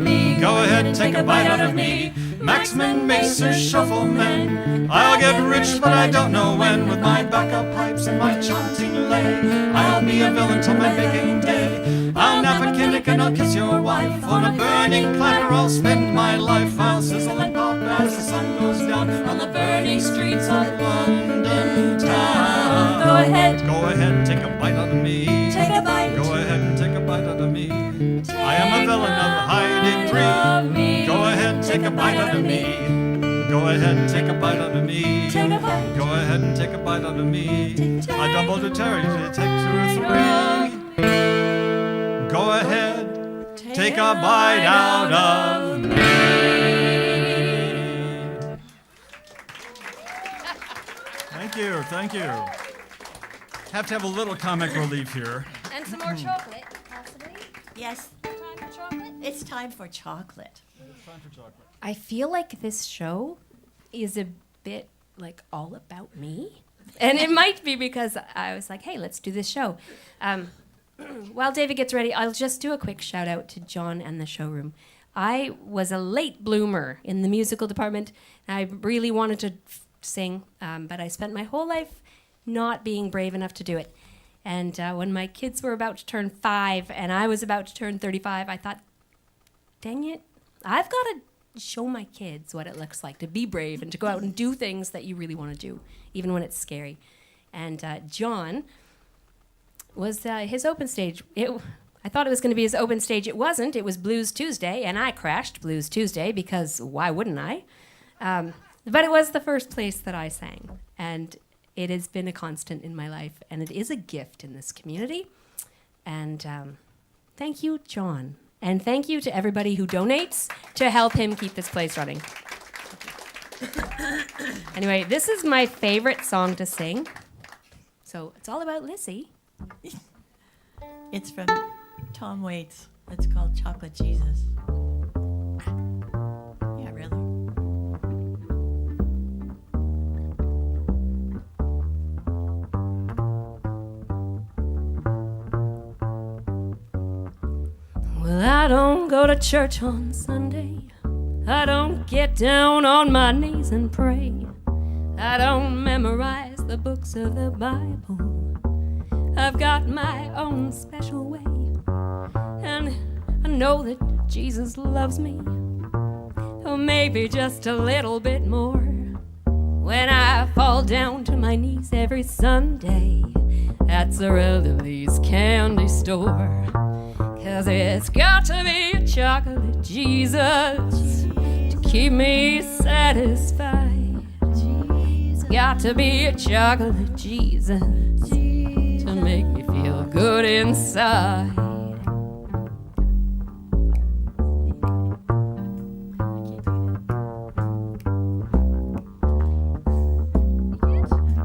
L: 3. Go ahead, take a bite out of me. Maxman, Macer, Shuffleman. I'll get rich, but I don't know when. With my backup pipes and my chanting lay, I'll be a villain till my begging day. I'll nap a kinnick and I'll kiss your wife. On a burning platter I'll spend my life. I'll sizzle and pop as the sun goes down on the burning streets of London town.
C: Go ahead.
L: Go ahead, take a bite out of me.
C: Take a bite.
L: Go ahead and take a bite out of me. I am a villain of high degree. Go ahead, take a bite out of me. Go ahead and take a bite out of me.
C: Take a bite.
L: Go ahead and take a bite out of me. I double dare you to take 2 or 3. Go ahead, take a bite out of me. Thank you, thank you. Have to have a little comic relief here.
H: And some more chocolate, possibly.
K: Yes,
H: Time for chocolate.
K: it's time for chocolate.
L: It's time for chocolate.
H: I feel like this show is a bit like all about me. And it might be because I was like, hey, let's do this show. While David gets ready, I'll just do a quick shout out to John and the showroom. I was a late bloomer in the musical department. I really wanted to sing, but I spent my whole life not being brave enough to do it. And when my kids were about to turn 5 and I was about to turn 35, I thought, dang it, I've got to show my kids what it looks like to be brave and to go out and do things that you really want to do, even when it's scary. And John was his open stage. I thought it was going to be his open stage. It wasn't. It was Blues Tuesday, and I crashed Blues Tuesday because why wouldn't I? But it was the first place that I sang, and it has been a constant in my life, and it is a gift in this community. And thank you, John. And thank you to everybody who donates to help him keep this place running. Anyway, this is my favorite song to sing. So it's all about Lizzie.
K: It's from Tom Waits. It's called Chocolate Jesus. Yeah, really.
H: Well, I don't go to church on Sunday. I don't get down on my knees and pray. I don't memorize the books of the Bible. I've got my own special way. And I know that Jesus loves me. Or maybe just a little bit more. When I fall down to my knees every Sunday at Cerelli's candy store. 'Cause it's got to be a chocolate Jesus to keep me satisfied. It's got to be a chocolate Jesus to make me feel good inside.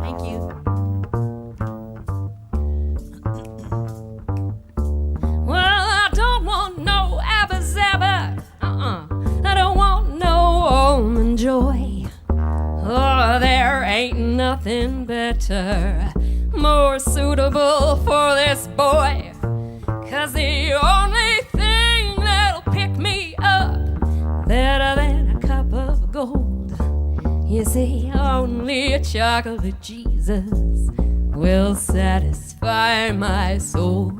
K: Thank you.
H: Well, I don't want no Abba Zabba. I don't want no almond joy. Oh, there ain't nothing better, more suitable for this boy. 'Cause the only thing that'll pick me up better than a cup of gold, you see, only a chocolate Jesus will satisfy my soul.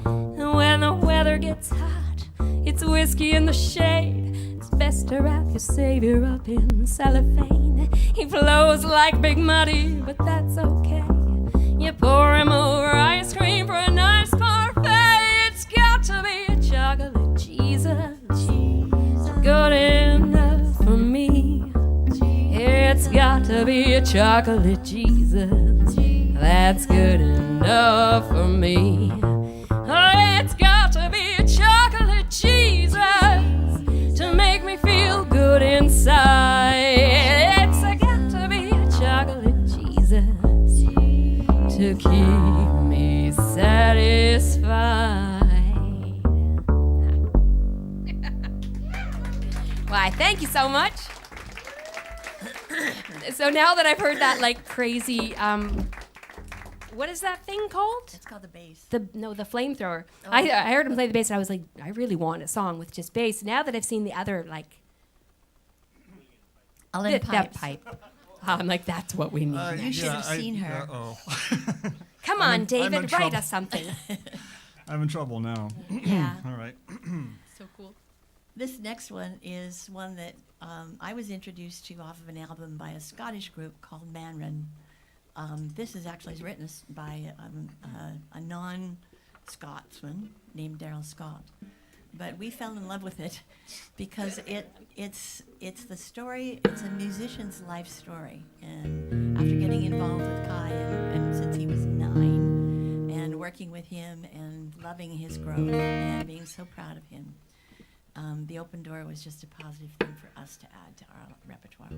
H: And when the weather gets hot, it's whiskey in the shade. It's best to wrap your savior up in cellophane. He flows like Big Muddy, but that's okay. You pour him over ice cream for a nice parfait. It's got to be a chocolate Jesus, good enough for me. It's got to be a chocolate Jesus, that's good enough for me. Oh, it's got to be a chocolate Jesus to make me feel good inside. It's got to be a chocolate Jesus to keep me satisfied. Why, thank you so much. So now that I've heard that like crazy, what is that thing called?
K: It's called the bass.
H: The flamethrower.
K: Oh.
H: I heard him play the bass, and I was like, I really want a song with just bass. Now that I've seen the other like
K: That
H: pipe, I'm like, that's what we need.
K: You should have seen her.
H: Come on,
L: in
H: David, write
L: trouble.
H: us something.
L: I'm in trouble now.
K: Yeah.
L: All right.
H: So cool.
K: This next one is one that I was introduced to off of an album by a Scottish group called Manran. This is actually written by a non-Scotsman named Daryl Scott. But we fell in love with it because it's the story, it's a musician's life story. And after getting involved with Kai and since he was 9 and working with him and loving his growth and being so proud of him, the open door was just a positive thing for us to add to our repertoire.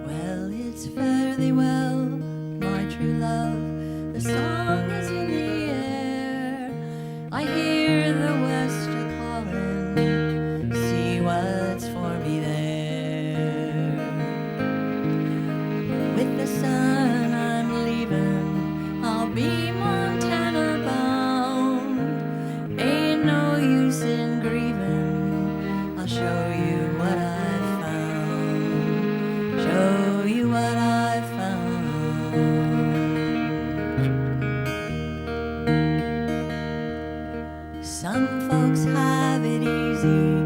K: Well, it's fare thee well, my true love. The song is in the air. I hear the west a calling. See what's for me there. With the sun I'm leaving. I'll be Montana bound. Ain't no use in grieving. I'll show you what I've found. Show you what I've found. Some folks have it easy,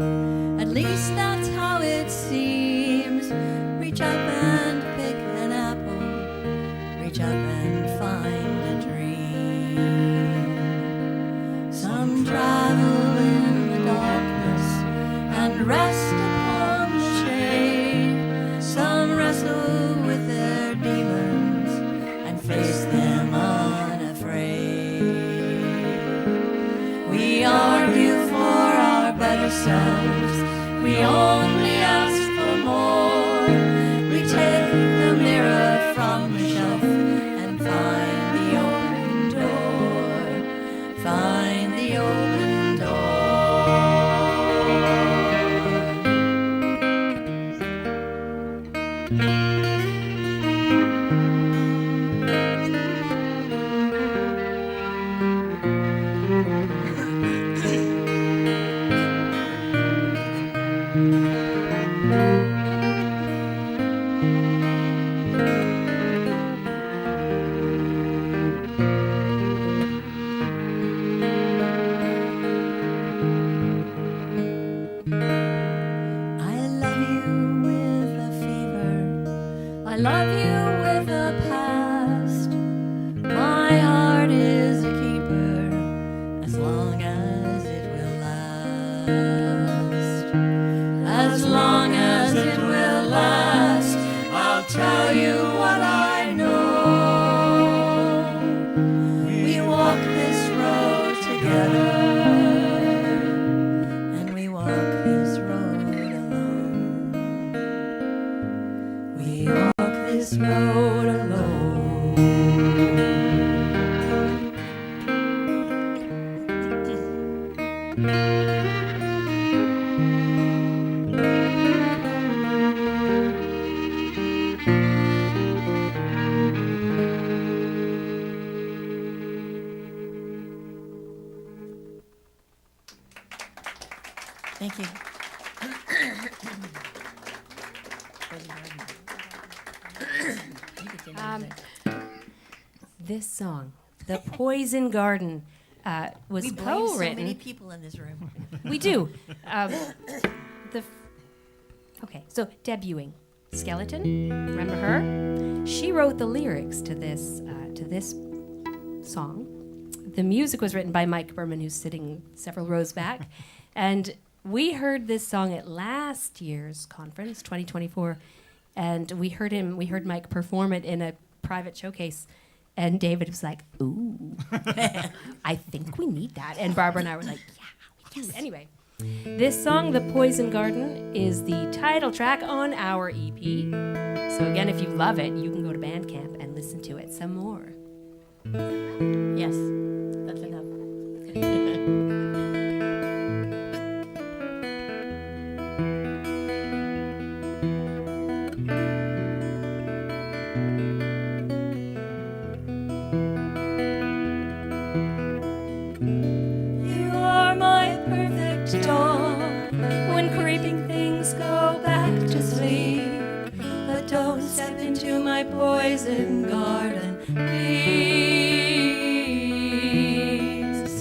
K: at least that's how it seems. Reach up and pick an apple, reach up and find a dream. Some travel in the darkness and rest upon the shade. Some wrestle with their demons and face them unafraid. We argue for our better selves. We only ask for more. We take the mirror from the shelf and find the open door. Find the open door. I love you with a fever. I love you with a past. My heart is a keeper as long as it will last. As long as it will last, I'll tell you what I know. We walk this road together. And we walk this road alone. We walk this road alone. Thank you.
H: This song, "The Poison Garden," was
K: We blame so
H: co-written.
K: many people in this room.
H: We do. Okay, so debuting, Skeleton. Remember her? She wrote the lyrics to this song. The music was written by Mike Berman, who's sitting several rows back, and we heard this song at last year's conference, 2024, and we heard Mike perform it in a private showcase, And David was like, ooh, I think we need that. And Barbara and I were like, yeah, we can. Anyway, this song, The Poison Garden, is the title track on our EP. So again, if you love it, you can go to Bandcamp and listen to it some more.
K: Yes, that's enough.
C: You are my perfect dawn when creeping things go back to sleep. But don't step into my poison garden, please.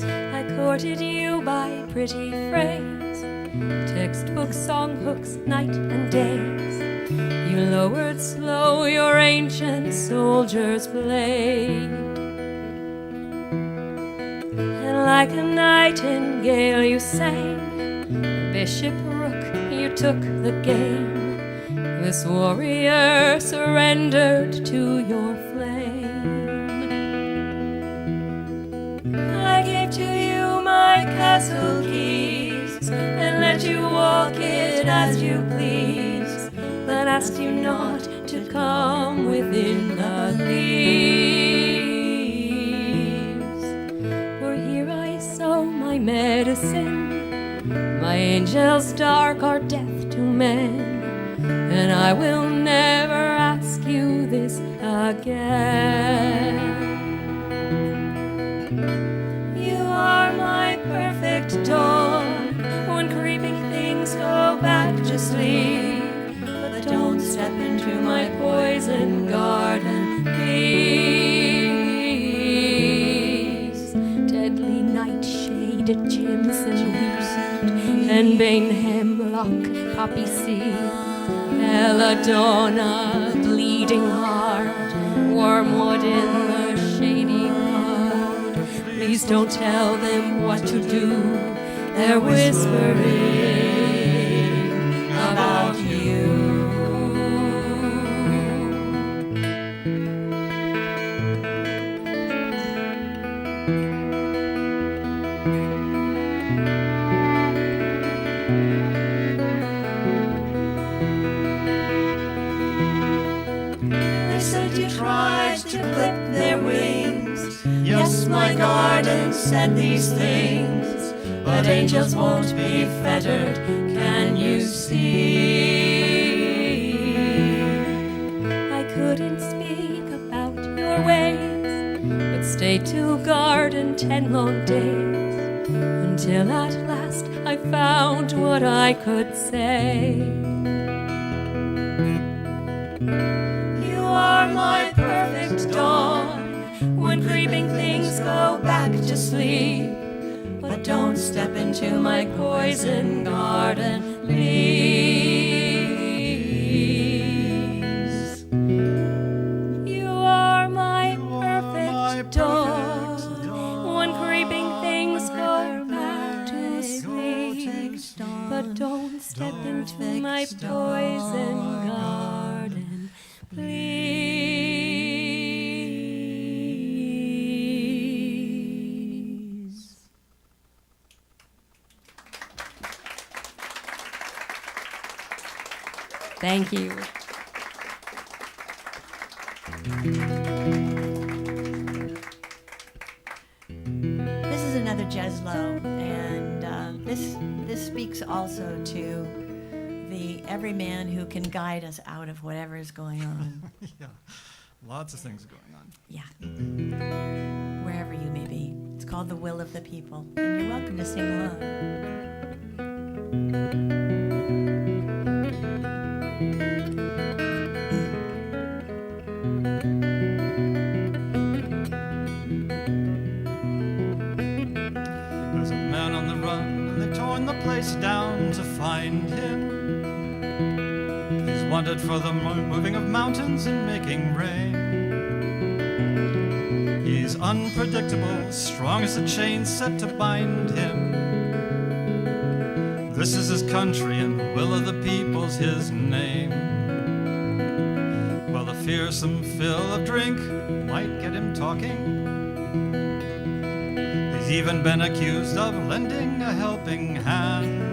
C: I courted you by pretty phrase, textbook song hooks night and days. You lowered slow your ancient soldier's blade. And like a nightingale you sang, Bishop Rook, you took the game. This warrior surrendered to your flame. I gave to you my castle keys and let you walk it as you please, but asked you not to come within the leaves. For here I sow my medicine, my angels dark are death to men, and I will never ask you this again. You are my perfect dawn when creeping things go back to sleep. But don't step into my poison garden, please. Deadly nightshade, Jimson weed, and bane hemlock, poppy seed, belladonna, bleeding heart, wormwood in the shady part. Please don't tell them what to do, they're whispering about you. They said you tried to clip their wings. Yes, my garden said these things, but angels won't be fettered, can you see? I couldn't speak about your ways, but stayed to garden 10 long days, until at last I found what I could say. You are my perfect dawn when creeping things go back to sleep. But don't step into my poison garden, please. You are my perfect dawn when creeping things go back to sleep. But don't step into my poison garden, please. Thank you.
K: This is another Jeslo, and this speaks also to the every man who can guide us out of whatever is going on.
L: Yeah, lots of things going on.
K: Yeah, wherever you may be. It's called The Will of the People, and you're welcome to sing along.
L: There's a man on the run, and they've torn the place down to find him. He's wanted for the moving of mountains and making rain. He's unpredictable, strong as a chain set to bind him. This is his country, and Will of the People's his name. Well, the fearsome fill of drink might get him talking. He's even been accused of lending a helping hand.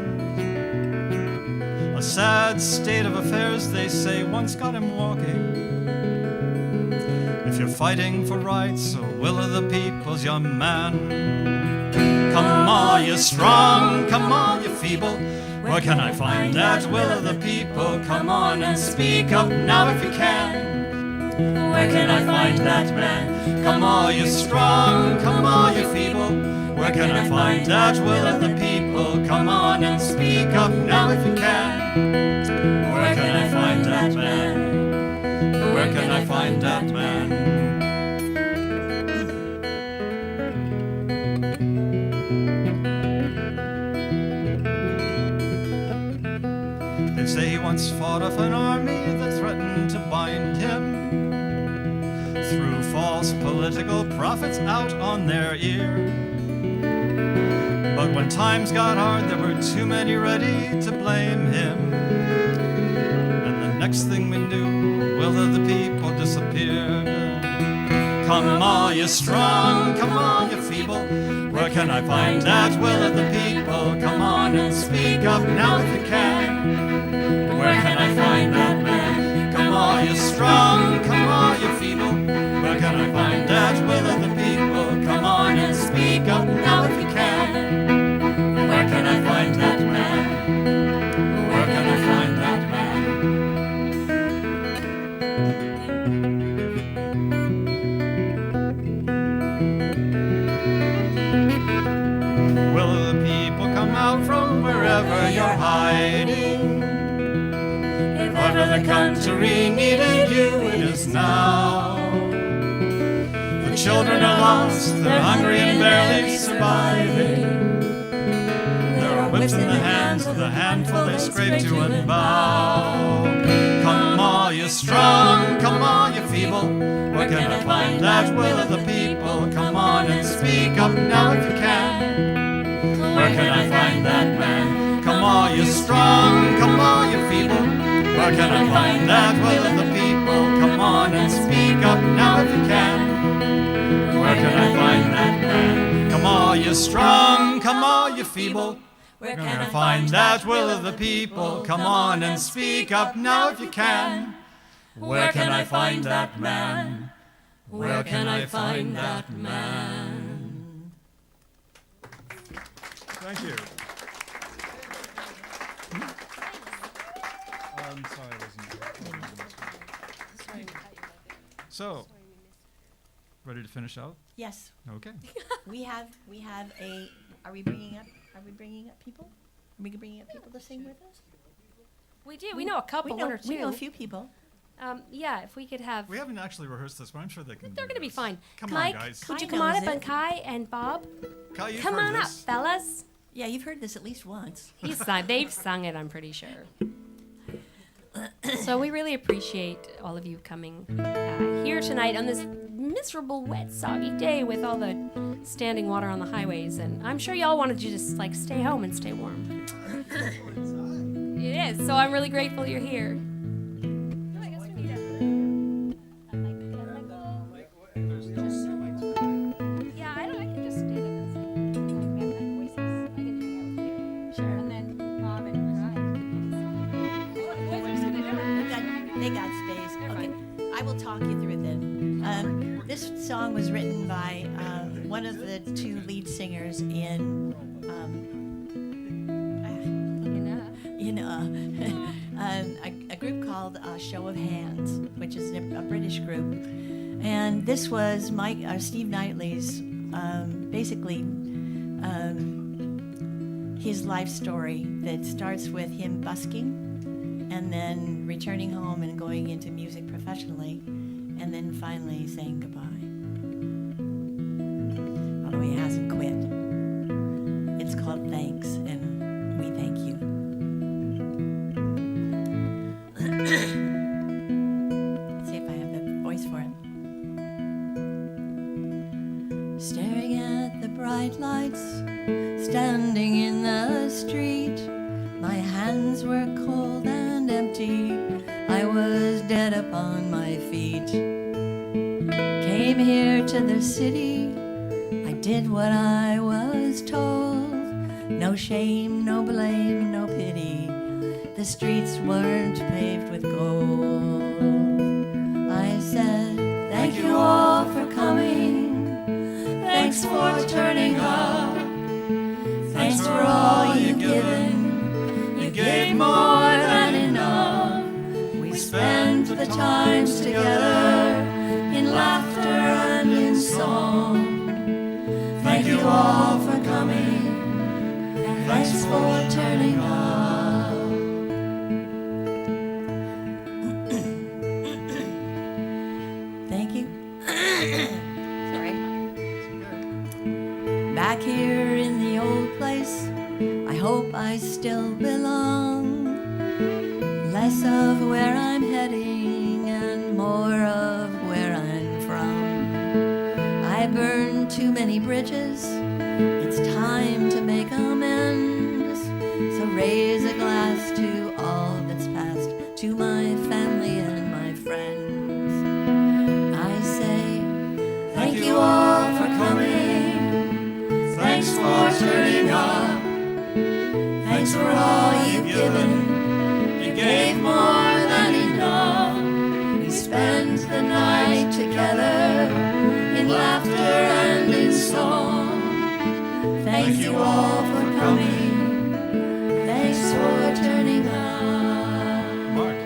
L: A sad state of affairs, they say, once got him walking. If you're fighting for rights, or will of the people's your man. Come all you strong, come all you feeble. Where can I find that will of the people? Come on and speak up now if you can. Where can I find that man? Come all you strong, come all you feeble. Where can I find that will of the people? Come on and speak up now if you can. Where can I find that man? Where can I find that man? They say he once fought off an army that threatened to bind him. Threw false political prophets out on their ear. But when times got hard, there were too many ready to blame him. And the next thing we knew, will of the people disappeared. Come all you strong, come all you feeble. Where can I find that will of the people? Come on and speak up now if you can. Where can I find that man? Come all you strong, come all you feeble. Where can I find that will of the people? Come on and speak up now if you can. Where can I find that man? Where can I find that man? Will the people come out from wherever you're hiding? If ever the country needed you, it is now. The children are lost, they're hungry and barely surviving. Whips in the hands of the handful they scrape to and bow. Come all you strong, come all you feeble. Where can I find that will of the people? Come on and speak up now if you can. Where can I find that man? Come all you strong, come all you feeble. Where can I find that will of the people? Come on and speak up now if you can. Where can I find that man? Come all you strong, come all you feeble. Where can I find that will of the people? Come on and speak up now if you can. Where can I find that man? Where can I find that man? Thank you. I'm sorry, I wasn't. So, ready to finish out?
K: Yes.
L: Okay.
K: We have a. Are we bringing up people? Are we bringing up people to sing with us?
H: We do. We know a couple, one or two.
K: We know a few people.
H: Yeah, if we could have.
L: We haven't actually rehearsed this, but I'm sure they can.
H: They're going to be fine.
L: Come
H: Mike,
L: on, guys.
H: would you
K: Kai
H: come on
K: knows
H: up, and
K: it.
H: Kai and Bob?
L: Kai, you've
H: Come
L: heard
H: on up,
L: this.
H: fellas.
K: Yeah, you've heard this at least once.
H: They've sung it, I'm pretty sure. So we really appreciate all of you coming here tonight on this miserable, wet, soggy day with all the standing water on the highways. And I'm sure y'all wanted you to just like stay home and stay warm. It is. So I'm really grateful you're here. Yeah, I can just stay there. We have enough voices. I can hang out with you. Sure. And then Bob and
K: They got space. Okay, I will talk you through it then. This song was written by one of the two lead singers in, a group called Show of Hands, which is a British group. And this was Steve Knightley's, basically, his life story that starts with him busking and then returning home and going into music professionally, and then finally saying goodbye. Although he hasn't quit. It's called Thanks, and we thank you. See if I have the voice for it. Staring at the bright lights, standing in the street, my hands were cold and empty. I I was dead upon my feet. Came here to the city, I did what I was told. No shame, no blame, no pity. The streets weren't paved with gold. I said, thank you all for coming. Thanks for turning up. Thanks for all you've given. You gave more than enough. We spent the times together in laughter and in song. Thank you all for coming. Thanks for turning up. Thank you. Sorry. Back here in the old place, I hope I still belong. Less of where I'm heading and more of where I'm from. I burned too many bridges. It's time to make amends. So raise a glass to all that's past, to my family and my friends. I say, thank you all for coming. Thanks for turning up. Thanks for all you've given. You gave more than enough. We spent the night together in laughter and in song. Thank you all for coming. Thanks for turning up.
L: Mark.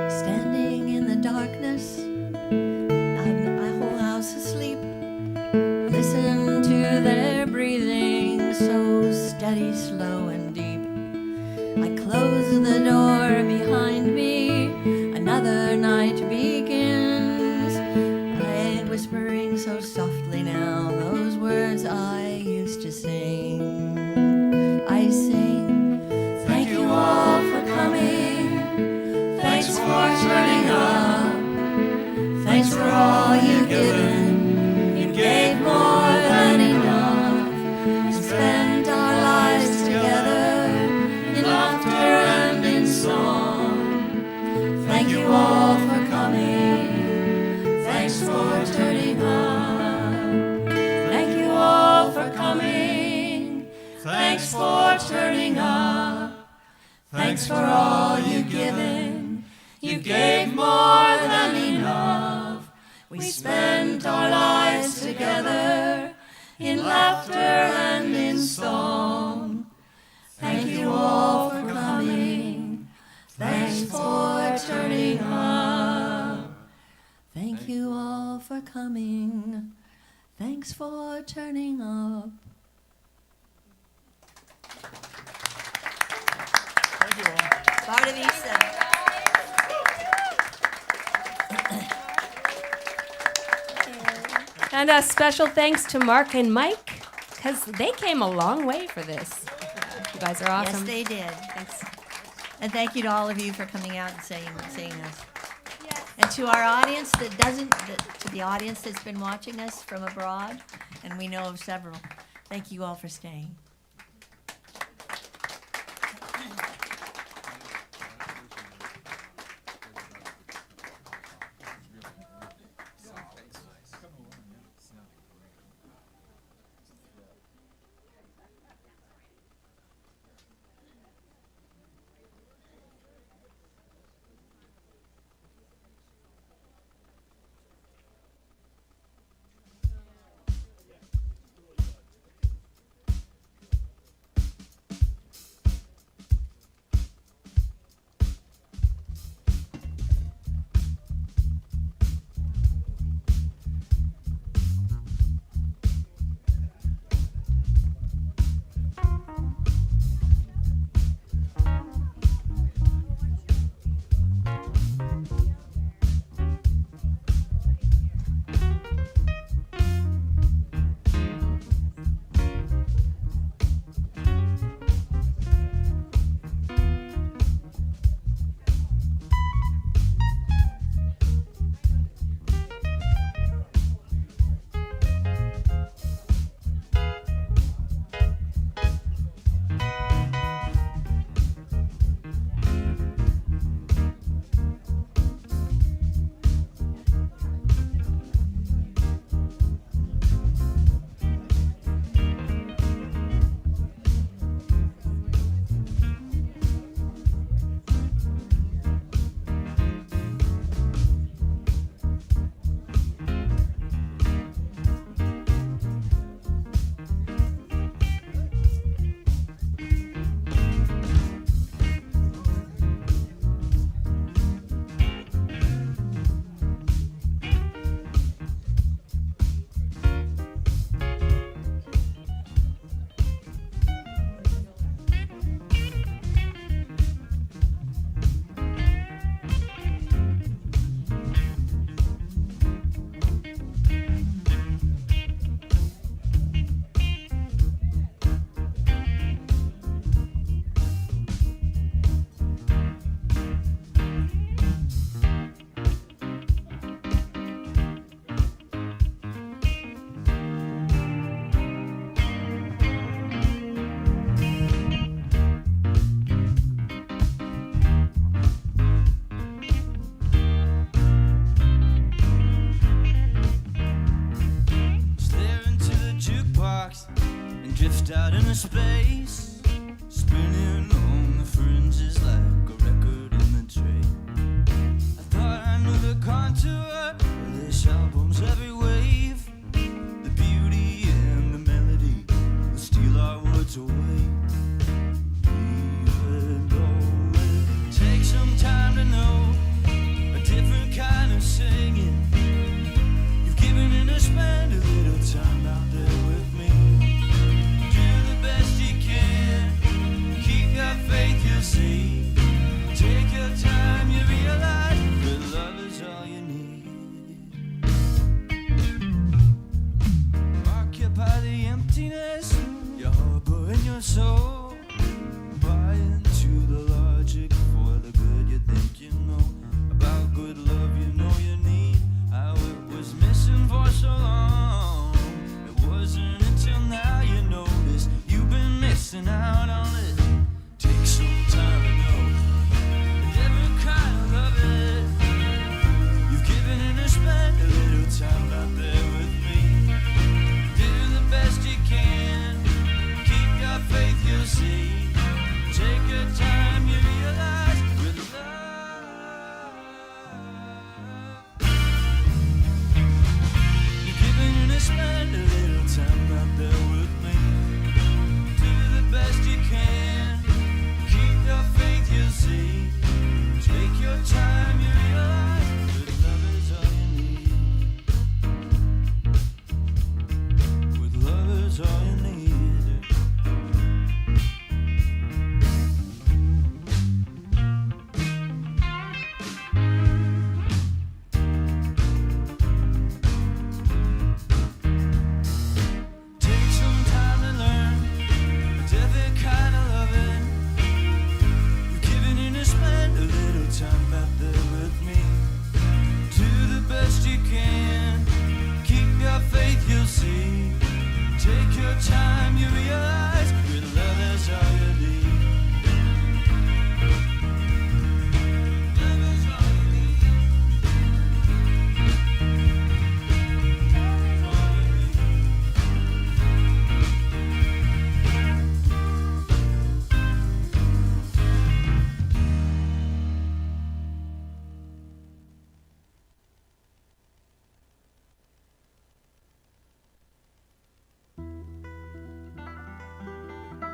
K: Standing in the darkness, my whole house asleep. Listen to their breathing, so steady, slow, and deep. I close the door behind me, another night begins. I'm whispering so softly now, those words I used to sing. I sing, thank you all for coming. Thanks for turning up. Thanks for all you've given. You gave more than enough. We spent our lives together in laughter and in song. Thank you all for coming. Thanks for turning up. Thank you all for coming. Thanks for turning up. Thanks for all you've given. You gave more than enough. We spent our lives together in laughter and in song. Thank you all for coming. Thanks for turning up. Thank you all for coming. Thanks for turning up.
L: Thank you all.
K: Part of Easton.
H: And a special thanks to Mark and Mike, because they came a long way for this. You guys are awesome.
K: Yes, they did.
H: Thanks.
K: And thank you to all of you for coming out and seeing us. And to our audience to the audience that's been watching us from abroad, and we know of several, thank you all for staying.
F: out in a space.